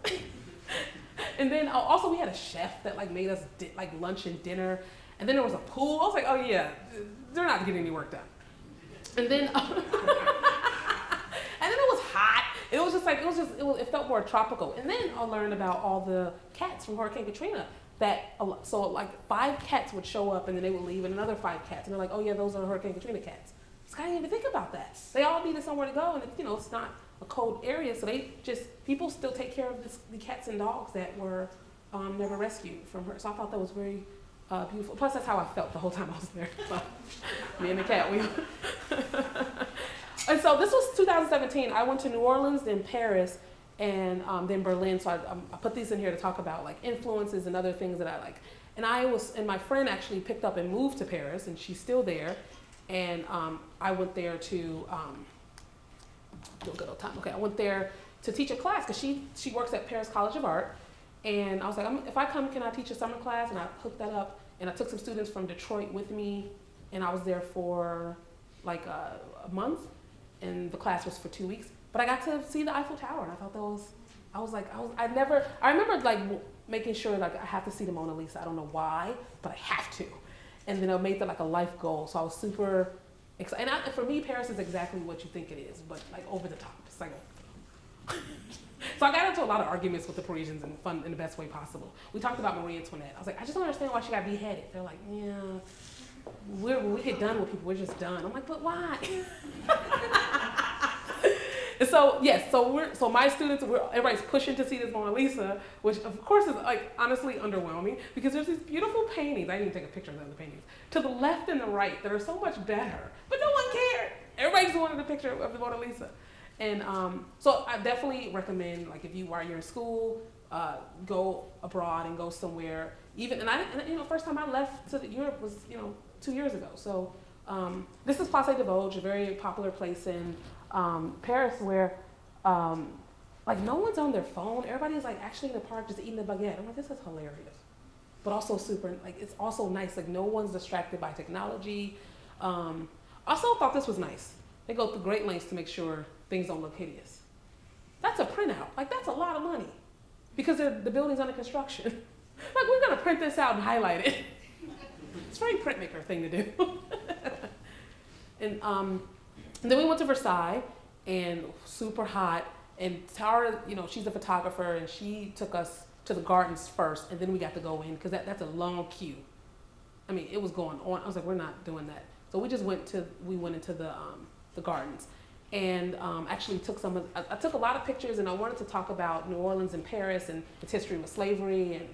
And then also we had a chef that like made us like lunch and dinner. And then there was a pool. I was like, oh yeah, they're not getting any work done. And then, and then it was hot. It was just like, it felt more tropical. And then I learned about all the cats from Hurricane Katrina. So like 5 cats would show up and then they would leave and another 5 cats. And they're like, oh yeah, those are Hurricane Katrina cats. So I didn't even think about that. They all needed somewhere to go and it's not a cold area. So people still take care of the cats and dogs that were never rescued from her. So I thought that was very beautiful. Plus that's how I felt the whole time I was there. So, me and the cat, And so this was 2017. I went to New Orleans, then Paris, and then Berlin. So I put these in here to talk about like influences and other things that I like. And my friend actually picked up and moved to Paris, and she's still there. And I went there to do a good old time. Okay, I went there to teach a class because she works at Paris College of Art. And I was like, if I come, can I teach a summer class? And I hooked that up. And I took some students from Detroit with me, and I was there for like a month. And the class was for 2 weeks. But I got to see the Eiffel Tower, and I thought I remember like making sure like I have to see the Mona Lisa. I don't know why, but I have to. And then I made that like a life goal. So I was super excited. And for me, Paris is exactly what you think it is, but like over the top. It's like, so I got into a lot of arguments with the Parisians in the best way possible. We talked about Marie Antoinette. I was like, I just don't understand why she got beheaded. They're like, yeah, when we get done with people, we're just done. I'm like, but why? And so yes, so my students, everybody's pushing to see this Mona Lisa, which of course is like honestly underwhelming because there's these beautiful paintings. I didn't even take a picture of the other paintings to the left and the right that are so much better, but no one cared. Everybody just wanted a picture of the Mona Lisa, and so I definitely recommend like while you're in school, go abroad and go somewhere. First time I left to Europe was 2 years ago. So this is Place des Vosges, a very popular place in Paris where like no one's on their phone. Everybody's like actually in the park just eating a baguette. I'm like, this is hilarious, but also super like it's also nice. Like no one's distracted by technology. Also thought this was nice. They go through great lengths to make sure things don't look hideous. That's a printout. Like that's a lot of money because the building's under construction. Like we're gonna print this out and highlight it. It's a very printmaker thing to do. And then we went to Versailles, and super hot. And Tara, she's a photographer, and she took us to the gardens first, and then we got to go in because that's a long queue. I mean, it was going on. I was like, we're not doing that. So we went into the gardens, and actually I took a lot of pictures, and I wanted to talk about New Orleans and Paris and its history with slavery. And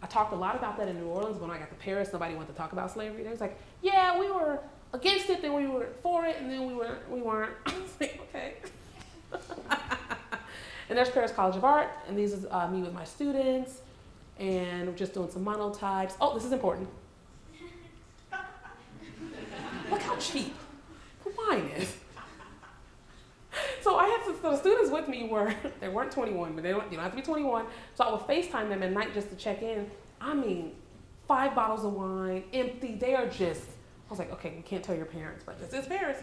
I talked a lot about that in New Orleans. When I got to Paris, nobody wanted to talk about slavery. They was like, yeah, we were against it, then we were for it, and then we weren't. I was like, okay. And there's Paris College of Art, and these is me with my students, and we're just doing some monotypes. Oh, this is important. Look how cheap the wine is. So I had the students with me they weren't 21, but you don't have to be 21. So I would FaceTime them at night just to check in. I mean, 5 bottles of wine, empty. They are just. I was like, okay, we can't tell your parents, but this is Paris.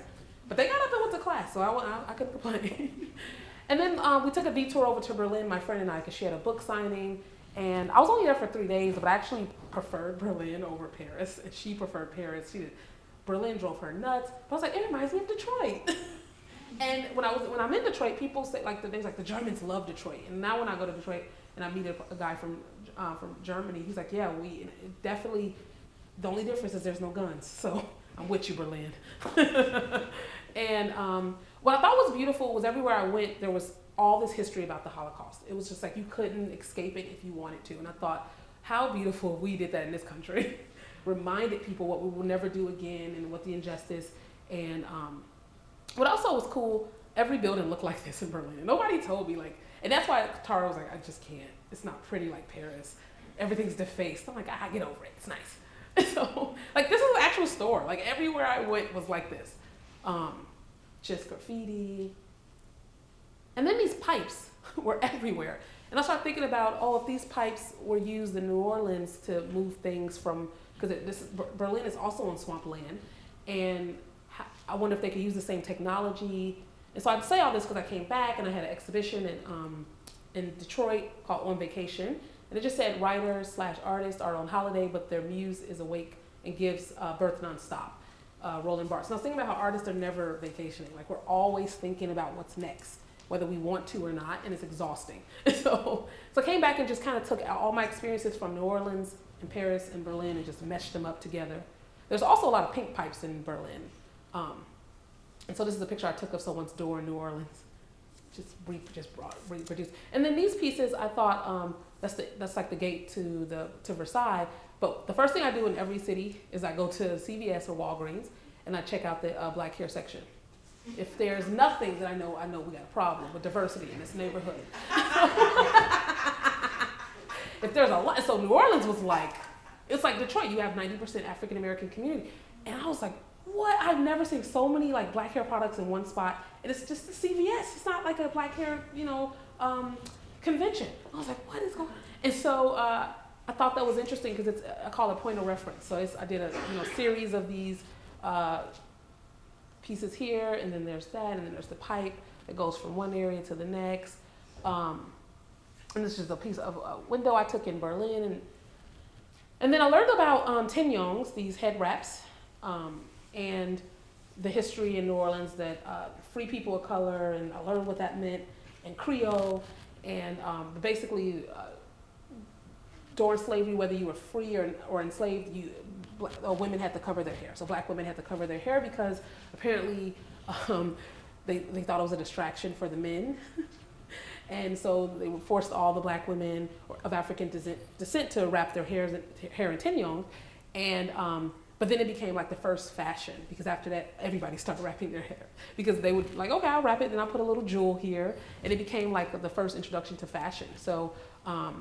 But they got up and went to class, so I couldn't complain. And then we took a detour over to Berlin, my friend and I, because she had a book signing. And I was only there for 3 days, but I actually preferred Berlin over Paris. And she preferred Paris. Berlin drove her nuts. But I was like, it reminds me of Detroit. And when I'm in Detroit, people say the Germans love Detroit. And now when I go to Detroit and I meet a guy from Germany, he's like, yeah, definitely. The only difference is there's no guns. So I'm with you, Berlin. And what I thought was beautiful was everywhere I went, there was all this history about the Holocaust. It was just like you couldn't escape it if you wanted to. And I thought, how beautiful if we did that in this country. Reminded people what we will never do again and what the injustice. And what also was cool, every building looked like this in Berlin. And nobody told me and that's why Tara was like, I just can't. It's not pretty like Paris. Everything's defaced. I'm like, get over it. It's nice. So, this is an actual store. Everywhere I went was like this. Just graffiti. And then these pipes were everywhere. And I started thinking about, if these pipes were used in New Orleans to move things from, because Berlin is also on swampland, and I wonder if they could use the same technology. And so I'd say all this because I came back and I had an exhibition in Detroit called On Vacation. And it just said writers/artists are on holiday, but their muse is awake and gives birth nonstop. Roland Barthes. And I was thinking about how artists are never vacationing. We're always thinking about what's next, whether we want to or not, and it's exhausting. So I came back and just kind of took all my experiences from New Orleans in Paris and Berlin and just meshed them up together. There's also a lot of pink pipes in Berlin. And so this is a picture I took of someone's door in New Orleans. Just reproduced. And then these pieces, I thought that's like the gate to Versailles. But the first thing I do in every city is I go to CVS or Walgreens and I check out the black hair section. If there's nothing, then I know we got a problem with diversity in this neighborhood. If there's a lot, so New Orleans was like, it's like Detroit. You have 90% African American community, and I was like, what? I've never seen so many like black hair products in one spot, and it's just the CVS. It's not like a black hair, convention. I was like, what is going on? And so I thought that was interesting because I call it point of reference. So I did a series of these pieces here, and then there's that, and then there's the pipe that goes from one area to the next. And this is a piece of a window I took in Berlin. And then I learned about tignons, these head wraps, and the history in New Orleans that free people of color, and I learned what that meant, and Creole, and basically during slavery, whether you were free or enslaved, women had to cover their hair. So black women had to cover their hair because apparently they thought it was a distraction for the men. And so they forced all the black women of African descent to wrap their hair in tignons. And but then it became like the first fashion, because after that everybody started wrapping their hair, because they would like, okay, I'll wrap it, then I'll put a little jewel here, and it became like the first introduction to fashion. So I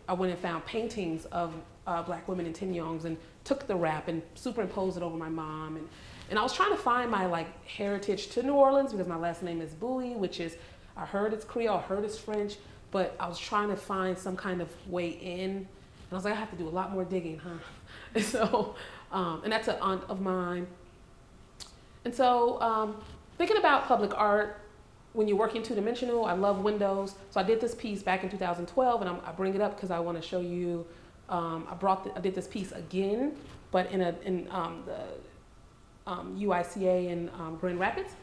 went and found paintings of black women in tignons and took the wrap and superimposed it over my mom, and I was trying to find my like heritage to New Orleans, because my last name is Buie, which is, I heard it's Creole, I heard it's French, but I was trying to find some kind of way in, and I was like, I have to do a lot more digging, huh? And so, and that's an aunt of mine. And so, thinking about public art, when you're working two-dimensional, I love windows. So I did this piece back in 2012, and I bring it up because I want to show you, I did this piece again, but in the UICA in Grand Rapids,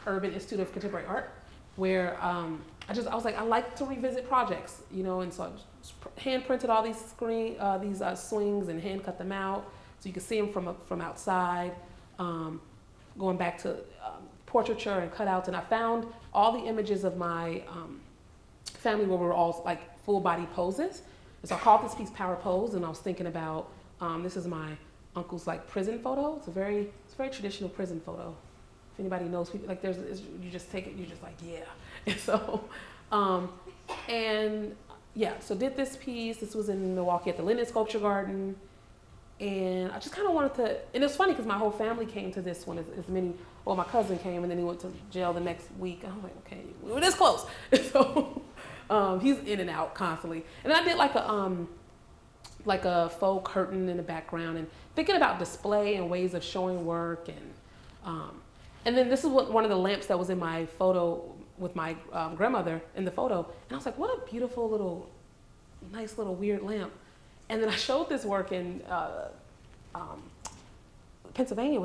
Urban Institute of Contemporary Art, where I was like, I like to revisit projects, and so I just hand printed all these swings and hand cut them out so you could see them from outside, going back to portraiture and cutouts, and I found all the images of my family where we were all like full body poses. And so I called this piece Power Pose, and I was thinking about, this is my uncle's like prison photo. It's a very traditional prison photo. If anybody knows people, like you just take it, you're just like, yeah. And so, so did this piece. This was in Milwaukee at the Linden Sculpture Garden. And I just kind of wanted to, and it's funny because my whole family came to this one, my cousin came, and then he went to jail the next week. I was like, okay, we were this close. And so he's in and out constantly. And then I did like a faux curtain in the background, and thinking about display and ways of showing work. And then this is one of the lamps that was in my photo with my grandmother in the photo. And I was like, what a beautiful nice little weird lamp. And then I showed this work in Pennsylvania.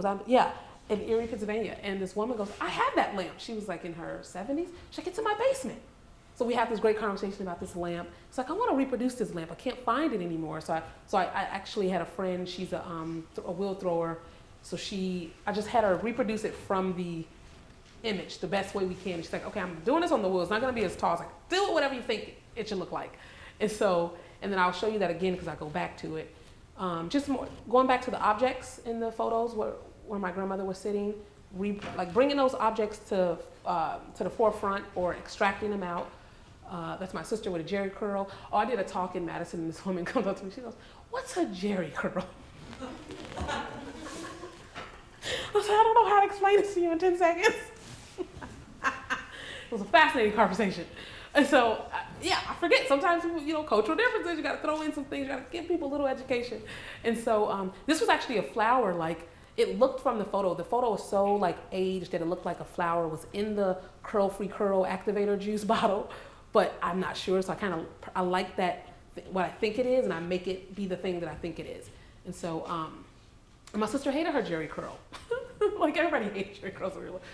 In Erie, Pennsylvania. And this woman goes, I have that lamp. She was like in her 70s. She's like, it's in my basement. So we had this great conversation about this lamp. It's like, I want to reproduce this lamp. I can't find it anymore. So I actually had a friend. She's a wheel thrower. So I just had her reproduce it from the image the best way we can. And she's like, okay, I'm doing this on the wheel. It's not going to be as tall. It's like, do it whatever you think it should look like. And then I'll show you that again because I go back to it. Just more, going back to the objects in the photos where my grandmother was sitting, bringing those objects to the forefront or extracting them out. That's my sister with a jerry curl. Oh, I did a talk in Madison, and this woman comes up to me. She goes, what's a jerry curl? I said, I don't know how to explain this to you in 10 seconds. It was a fascinating conversation. And so, I forget. Sometimes, cultural differences, you got to throw in some things. You got to give people a little education. And so this was actually a flower. It looked from the photo. The photo was so aged that it looked like a flower was in the curl-free curl activator juice bottle. But I'm not sure. So I like that, what I think it is, and I make it be the thing that I think it is. And so, and my sister hated her jerry curl. Everybody hates jerry curls.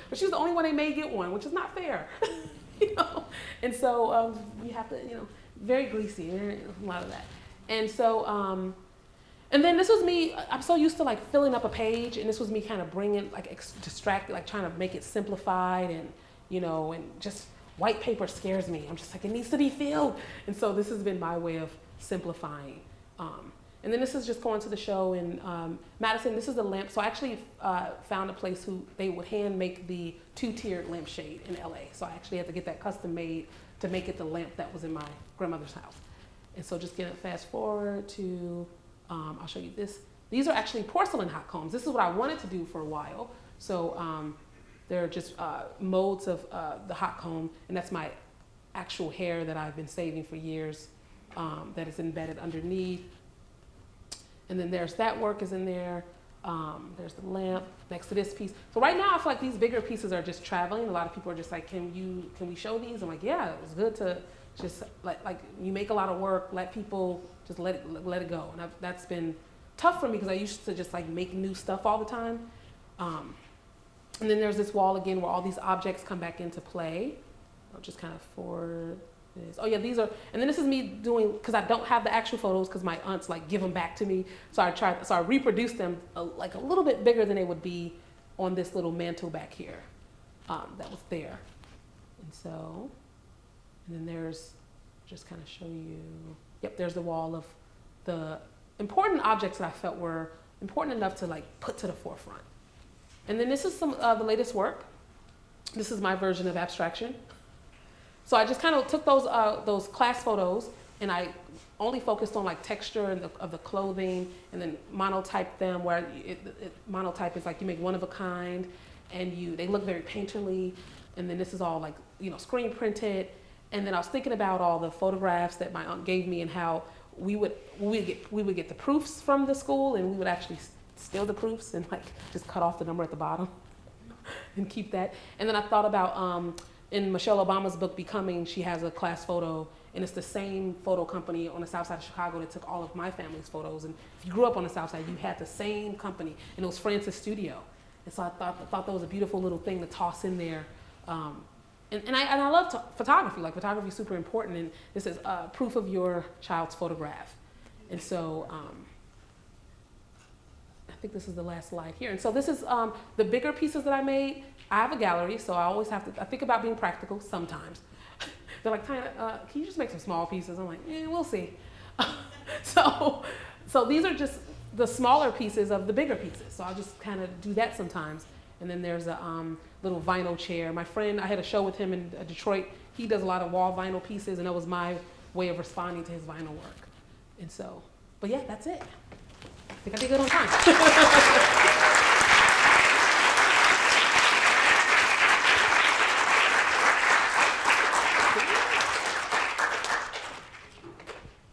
But she was the only one they made get one, which is not fair. And so you have to, very greasy, a lot of that. And so, and then this was me, I'm so used to like filling up a page, and this was me kind of bringing, like distracted, like trying to make it simplified, and, you know, and just white paper scares me. I'm just like, it needs to be filled. And so this has been my way of simplifying. And then this is just going to the show in Madison. This is the lamp. So I actually found a place who they would hand make the 2-tiered lampshade in LA. So I actually had to get that custom made to make it the lamp that was in my grandmother's house. And so just get it fast forward to, I'll show you this. These are actually porcelain hot combs. This is what I wanted to do for a while. So they're just molds of the hot comb, and that's my actual hair that I've been saving for years that is embedded underneath. And then there's that work is in there. There's the lamp next to this piece. So right now I feel like these bigger pieces are just traveling. A lot of people are just like, can we show these? I'm like, yeah, it was good to just like you make a lot of work, let people just let it go. And that's been tough for me because I used to just like make new stuff all the time. And then there's this wall again where all these objects come back into play. I'll just kind of forward this. Oh yeah, these are, and then this is me doing, because I don't have the actual photos because my aunts like give them back to me. So I reproduced them like a little bit bigger than they would be on this little mantle back here that was there. And so, and then there's, just kind of show you, yep, there's the wall of the important objects that I felt were important enough to like put to the forefront. And then this is some of the latest work. This is my version of abstraction. So I just kind of took those class photos and I only focused on like texture of the clothing, and then monotyped them where monotype is like you make one of a kind and they look very painterly. And then this is all like, you know, screen printed. And then I was thinking about all the photographs that my aunt gave me and how we would get the proofs from the school, and we would actually steal the proofs and like just cut off the number at the bottom and keep that. And then I thought about in Michelle Obama's book Becoming, she has a class photo, and it's the same photo company on the south side of Chicago that took all of my family's photos. And if you grew up on the south side, you had the same company, and it was Francis Studio. And so I thought that was a beautiful little thing to toss in there. And I love photography. Like, photography is super important, and this is proof of your child's photograph. And so I think this is the last slide here. And so this is the bigger pieces that I made. I have a gallery, so I always have to, I think about being practical sometimes. They're like, Tyanna, can you just make some small pieces? I'm like, we'll see. So these are just the smaller pieces of the bigger pieces. So I'll just kind of do that sometimes. And then there's a little vinyl chair. My friend, I had a show with him in Detroit. He does a lot of wall vinyl pieces, and that was my way of responding to his vinyl work. And so, but yeah, that's it. I think I did good on time.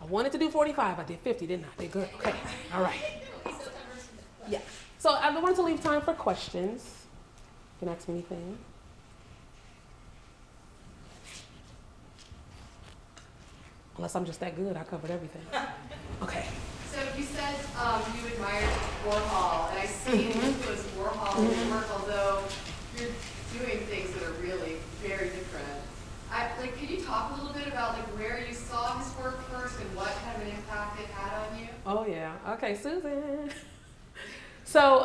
I wanted to do 45. I did 50, didn't I? Did good. Okay. All right. Yeah. So I wanted to leave time for questions. You can ask me anything. Unless I'm just that good, I covered everything. Okay. So you said you admired Warhol, and I see the influence of Warhol in your work, although you're doing things that are really very different. Could you talk a little bit about where you saw his work first and what kind of an impact it had on you? Oh yeah. Okay, Susan. So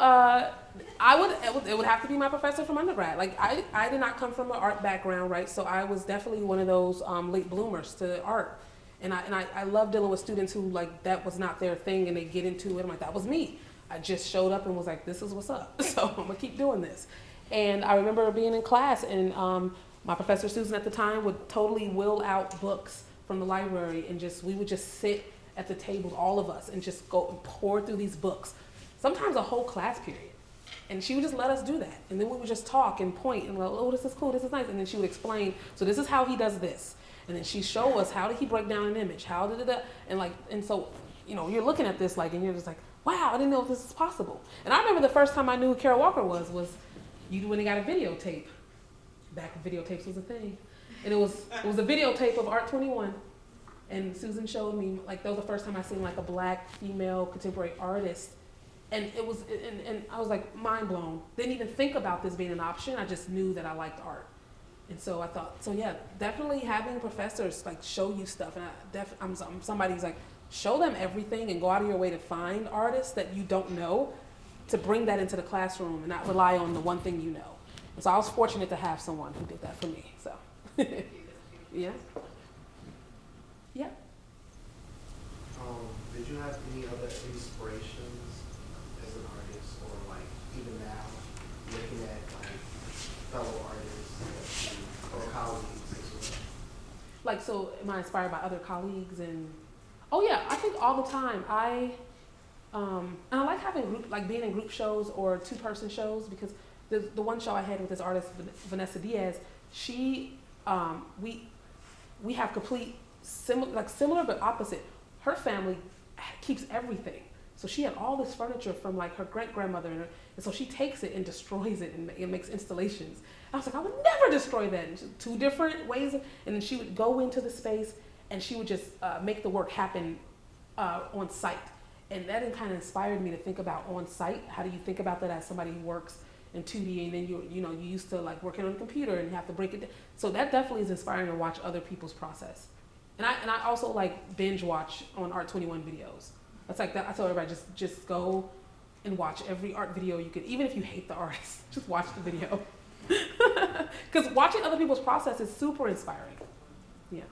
it would have to be my professor from undergrad. Like I did not come from an art background, right? So I was definitely one of those late bloomers to art. And I love dealing with students who like that was not their thing and they get into it. I'm like, that was me. I just showed up and was like, this is what's up. So I'm gonna keep doing this. And I remember being in class and my professor Susan at the time would totally will out books from the library and we would just sit at the table, all of us, and just go and pour through these books. Sometimes a whole class period. And she would just let us do that. And then we would just talk and point and go, oh, this is cool, this is nice. And then she would explain, so this is how he does this. And then she'd show us how did he break down an image, how did it, and so, you know, you're looking at this and you're just like, wow, I didn't know this is possible. And I remember the first time I knew who Carol Walker was when he got a videotape. Back when videotapes was a thing. And it was a videotape of Art 21. And Susan showed me, that was the first time I seen a black female contemporary artist. And it was, and I was mind blown. Didn't even think about this being an option. I just knew that I liked art. And so I thought, so yeah, definitely having professors show you stuff. And I'm somebody who's show them everything and go out of your way to find artists that you don't know, to bring that into the classroom and not rely on the one thing you know. And so I was fortunate to have someone who did that for me. So, yeah. Yeah. Did you have any other inspirations as an artist, or like even now, looking at like fellow artists or colleagues as well? Like, so am I inspired by other colleagues? And oh yeah, I think all the time. And I like having being in group shows or two-person shows, because the one show I had with this artist, Vanessa Diaz, she we have complete similar but opposite. Her family keeps everything. So she had all this furniture from like her great-grandmother, and so she takes it and destroys it and makes installations. I was like, I would never destroy that. And two different ways, and then she would go into the space and she would just make the work happen on site. And that kind of inspired me to think about on site. How do you think about that as somebody who works in 2D, and then you used to like working on a computer and you have to break it down. So that definitely is inspiring to watch other people's process. And I also like binge watch on Art 21 videos. That's like that. I tell everybody, just go and watch every art video you could, even if you hate the artist, just watch the video. Because watching other people's process is super inspiring. Yeah.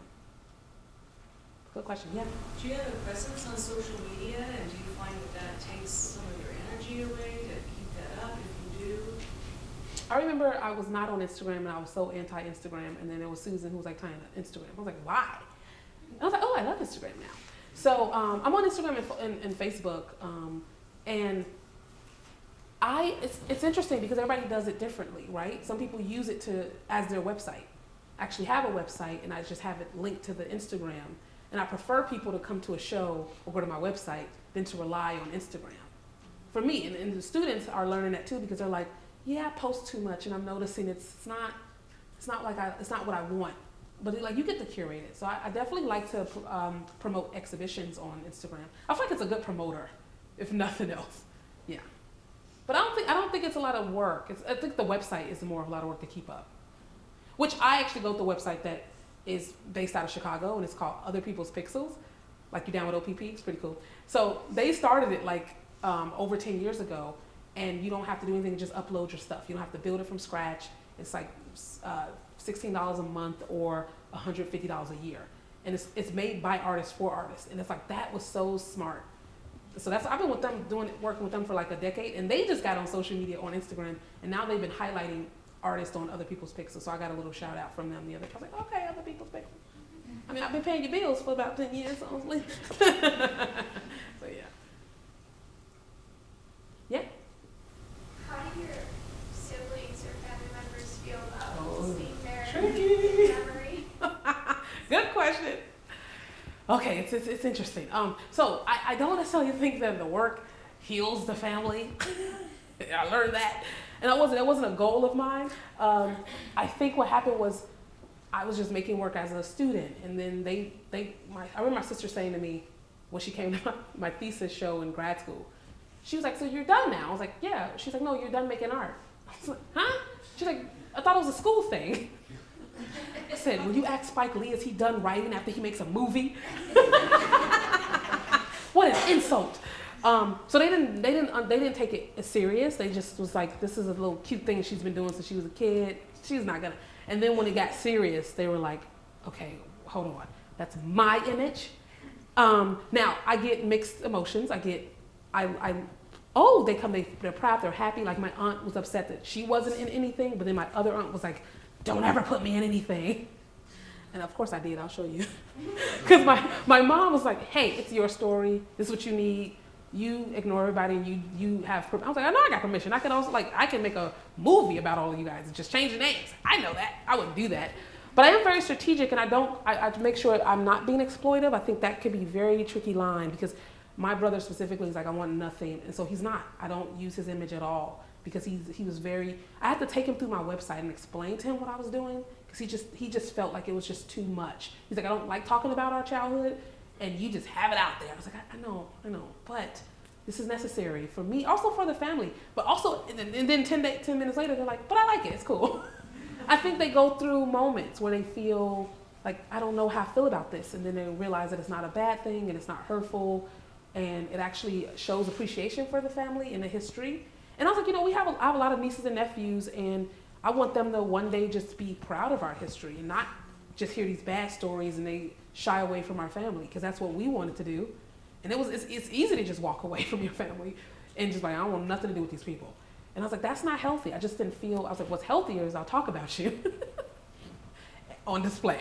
Good question. Yeah. Do you have a presence on social media, and do you find that takes some of your energy away to keep that up if you do? I remember I was not on Instagram, and I was so anti-Instagram, and then there was Susan who was like, Tyanna, Instagram. I was like, why? And I was like, oh, I love Instagram now. So I'm on Instagram and Facebook, and it's interesting because everybody does it differently, right? Some people use it as their website. I actually have a website, and I just have it linked to the Instagram. And I prefer people to come to a show or go to my website than to rely on Instagram. For me, and the students are learning that too, because they're like, yeah, I post too much, and I'm noticing it's not what I want. But like, you get to curate it. So I definitely like to promote exhibitions on Instagram. I feel like it's a good promoter, if nothing else. Yeah. But I don't think it's a lot of work. I think the website is more of a lot of work to keep up. Which I actually go to the website that is based out of Chicago, and it's called Other People's Pixels. Like, you down with OPP? It's pretty cool. So they started it like over 10 years ago, and you don't have to do anything, just upload your stuff. You don't have to build it from scratch. It's like $16 a month or $150 a year. And it's made by artists for artists. And it's like, that was so smart. So I've been with them, working with them for like a decade, and they just got on social media on Instagram, and now they've been highlighting artists on Other People's Pixels. So I got a little shout out from them the other day. I was like, okay, Other People's Pixels. I mean, I've been paying your bills for about 10 years, honestly. So yeah. Yeah? How do your siblings or family members feel about seeing their tricky memory? Good question. Okay, it's interesting. So I don't necessarily think that the work heals the family. I learned that. And that wasn't a goal of mine. I think what happened was I was just making work as a student, and then I remember my sister saying to me when she came to my thesis show in grad school, she was like, so you're done now? I was like, yeah. She's like, no, you're done making art. I was like, huh? She's like, I thought it was a school thing. I said, will you ask Spike Lee, is he done writing after he makes a movie? What an insult. So they didn't take it as serious. They just was like, this is a little cute thing she's been doing since she was a kid. She's not gonna. And then when it got serious, they were like, okay, hold on. That's my image. Now I get mixed emotions. They're proud, they're happy. Like, my aunt was upset that she wasn't in anything, but then my other aunt was like, don't ever put me in anything. And of course I did, I'll show you. Because my mom was like, hey, it's your story. This is what you need. You ignore everybody, and you have, I was like, I know I got permission. I can make a movie about all of you guys and just change the names. I know that. I wouldn't do that. But I am very strategic, and I make sure I'm not being exploitive. I think that could be a very tricky line, because my brother specifically is like, I want nothing. And so he's not. I don't use his image at all, because he was very, I had to take him through my website and explain to him what I was doing, because he just felt like it was just too much. He's like, I don't like talking about our childhood, and you just have it out there. I was like, I know, but this is necessary for me, also for the family, but also, and then 10 minutes later, they're like, but I like it, it's cool. I think they go through moments where they feel like, I don't know how I feel about this. And then they realize that it's not a bad thing and it's not hurtful. And it actually shows appreciation for the family and the history. And I was like, I have a lot of nieces and nephews, and I want them to one day just be proud of our history and not just hear these bad stories and they shy away from our family, because that's what we wanted to do. And it's easy to just walk away from your family and just like, I don't want nothing to do with these people. And I was like, that's not healthy. I just didn't feel, I was like, what's healthier is I'll talk about you on display.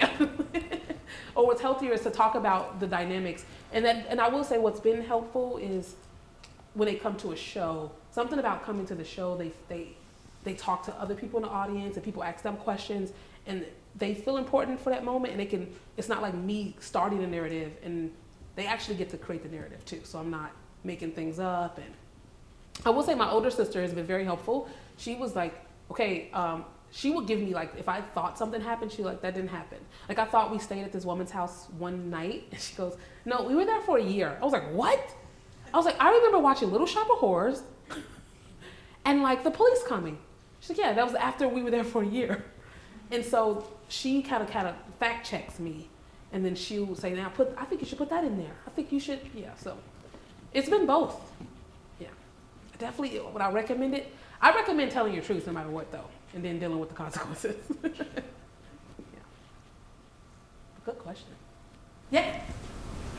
Or what's healthier is to talk about the dynamics. And I will say what's been helpful is when they come to a show, something about coming to the show, they talk to other people in the audience and people ask them questions and they feel important for that moment, and it's not like me starting a narrative, and they actually get to create the narrative too. So I'm not making things up. And I will say my older sister has been very helpful. She was like, okay, she would give me like, if I thought something happened, she like, that didn't happen. Like I thought we stayed at this woman's house one night, and she goes, no, we were there for a year. I was like, what? I was like, I remember watching Little Shop of Horrors and like the police coming. She's like, yeah, that was after we were there for a year. And so she kind of fact checks me, and then she would say, now I think you should put that in there. I think you should, yeah. So it's been both. Yeah, definitely. Would I recommend it? I recommend telling your truth no matter what, though, and then dealing with the consequences. Yeah. Good question. Yeah.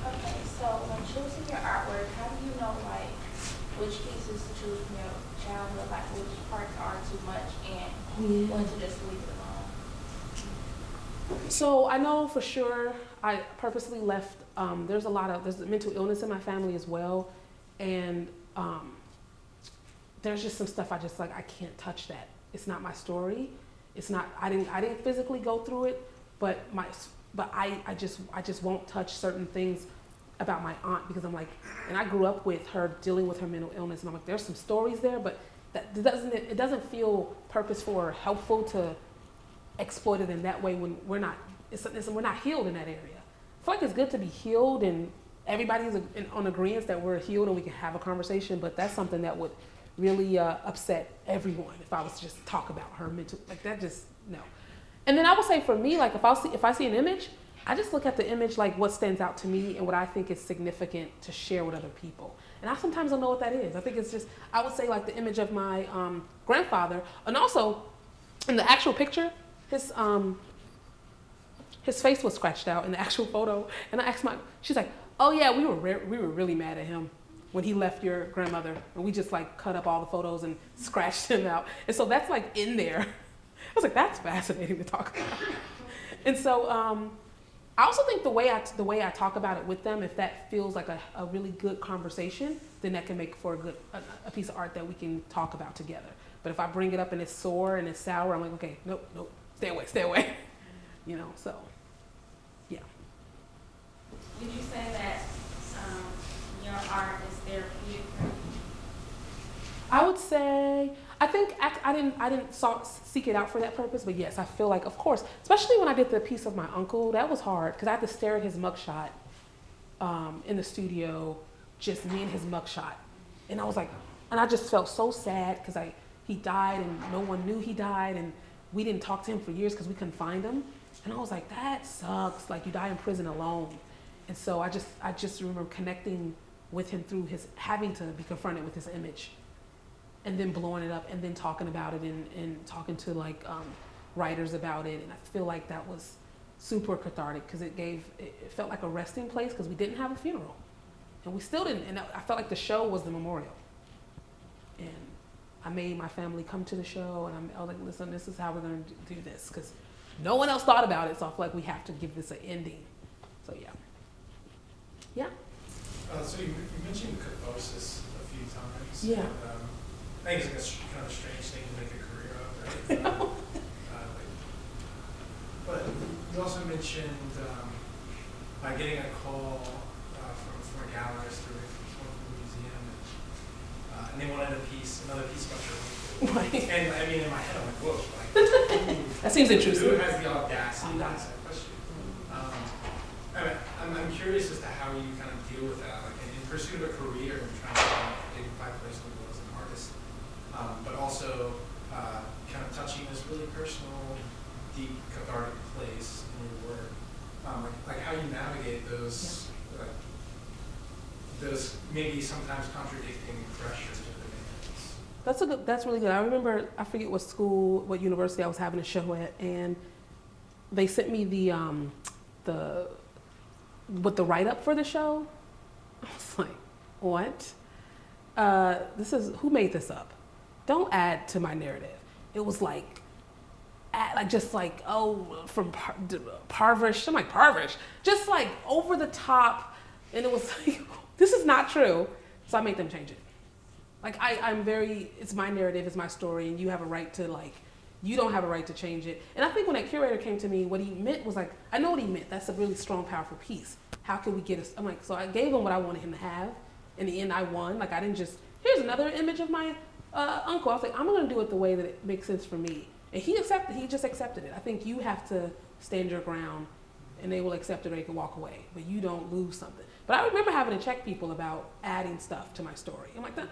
Okay, so when choosing your artwork, how do you know like which pieces to choose from your childhood, like which parts are too much and when to just leave it alone? So I know for sure I purposely left, there's mental illness in my family as well, and there's just some stuff I just like, I can't touch that. It's not my story. It's not, I didn't physically go through it, but I just won't touch certain things about my aunt, because I'm like, and I grew up with her dealing with her mental illness, and I'm like, there's some stories there, but it doesn't feel purposeful or helpful to exploit it in that way when we're not healed in that area. I feel like it's good to be healed and everybody's on agreement that we're healed and we can have a conversation, but that's something that would really upset everyone if I was to just talk about her mental, like that, just no. And then I would say for me, like if I see an image, I just look at the image like what stands out to me and what I think is significant to share with other people. And I sometimes don't know what that is. I think it's just, I would say like the image of my grandfather, and also in the actual picture, his face was scratched out in the actual photo. And I asked she's like, oh yeah, we were really mad at him when he left your grandmother, and we just like cut up all the photos and scratched him out. And so that's like in there. I was like, that's fascinating to talk about. And so I also think the way I talk about it with them, if that feels like a really good conversation, then that can make for a piece of art that we can talk about together. But if I bring it up and it's sore and it's sour, I'm like, okay, nope, stay away. So, yeah. Would you say that your art is therapeutic for you? I would say, I think I didn't seek it out for that purpose, but yes, I feel like, of course, especially when I did the piece of my uncle, that was hard because I had to stare at his mugshot in the studio, just me and his mugshot. And I was like, and I just felt so sad because he died and no one knew he died, and we didn't talk to him for years because we couldn't find him. And I was like, that sucks, like you die in prison alone. And so I just remember connecting with him through his having to be confronted with his image, and then blowing it up and then talking about it and talking to like writers about it. And I feel like that was super cathartic because it felt like a resting place because we didn't have a funeral and we still didn't. And I felt like the show was the memorial. And I made my family come to the show, and I was like, listen, this is how we're going to do this because no one else thought about it. So I feel like we have to give this an ending. So yeah. Yeah. So you mentioned catharsis a few times. Yeah. I think it's like kind of a strange thing to make a career of, right? But you also mentioned by getting a call from a gallerist or from the museum, and they wanted another piece about your uncle. Right. And I mean, in my head, I'm like, whoa, like, that seems intrusive. Who has the audacity to ask that question? I'm curious as to how you kind of deal with that, like in pursuit of a career and trying to dignify place in the world as an artist, but also kind of touching this really personal, deep, cathartic place in your work. like how you navigate those, those maybe sometimes contradicting pressures or demands. That's really good. I remember, I forget what university I was having a show at, and they sent me the write-up for the show. I was like, what? Who made this up? Don't add to my narrative. It was like, from Parvish. I'm like, Parvish? Just like over the top. And it was like, this is not true. So I made them change it. Like, it's my narrative, it's my story, and you have a right to, like, you don't have a right to change it. And I think when that curator came to me, what he meant was like, I know what he meant. That's a really strong, powerful piece. How can we get us? I'm like, so I gave him what I wanted him to have. In the end, I won. Like, I didn't just, here's another image of my uncle. I was like, I'm going to do it the way that it makes sense for me. And he just accepted it. I think you have to stand your ground, and they will accept it or they can walk away. But you don't lose something. But I remember having to check people about adding stuff to my story. I'm like, I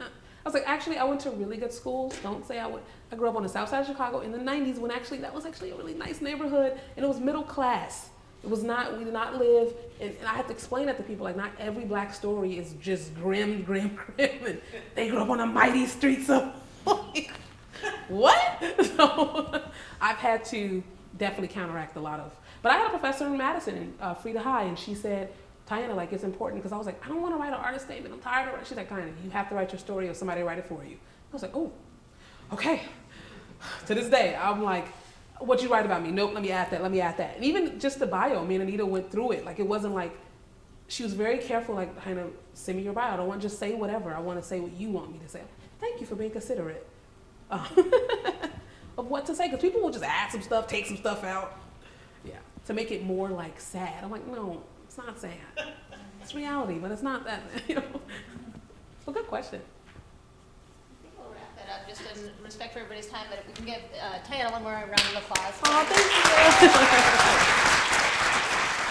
was like, actually, I went to really good schools. Don't say I grew up on the south side of Chicago in the 90s when that was actually a really nice neighborhood, and it was middle class. It was not, we did not live, and I had to explain that to people, like, not every black story is just grim, and they grew up on the mighty streets of, what? So I've had to definitely counteract a lot of, but I had a professor in Madison, Frida High, and she said, Tyanna, like, it's important, because I was like, I don't want to write an artist statement, I'm tired of it. She's like, Tyanna, you have to write your story or somebody write it for you. I was like, oh, okay. To this day, I'm like, what you write about me? Nope, let me add that. And even just the bio, me and Anita went through it. Like, it wasn't like, she was very careful, like, kind of, send me your bio. I don't want to just say whatever. I want to say what you want me to say. Thank you for being considerate of what to say, because people will just add some stuff, take some stuff out. Yeah, to make it more, like, sad. I'm like, no, it's not sad. It's reality, but it's not that, you know. Well, good question. We'll wrap that up just in respect for everybody's time, but if we can give Tyanna one more round of applause. Oh, thank you.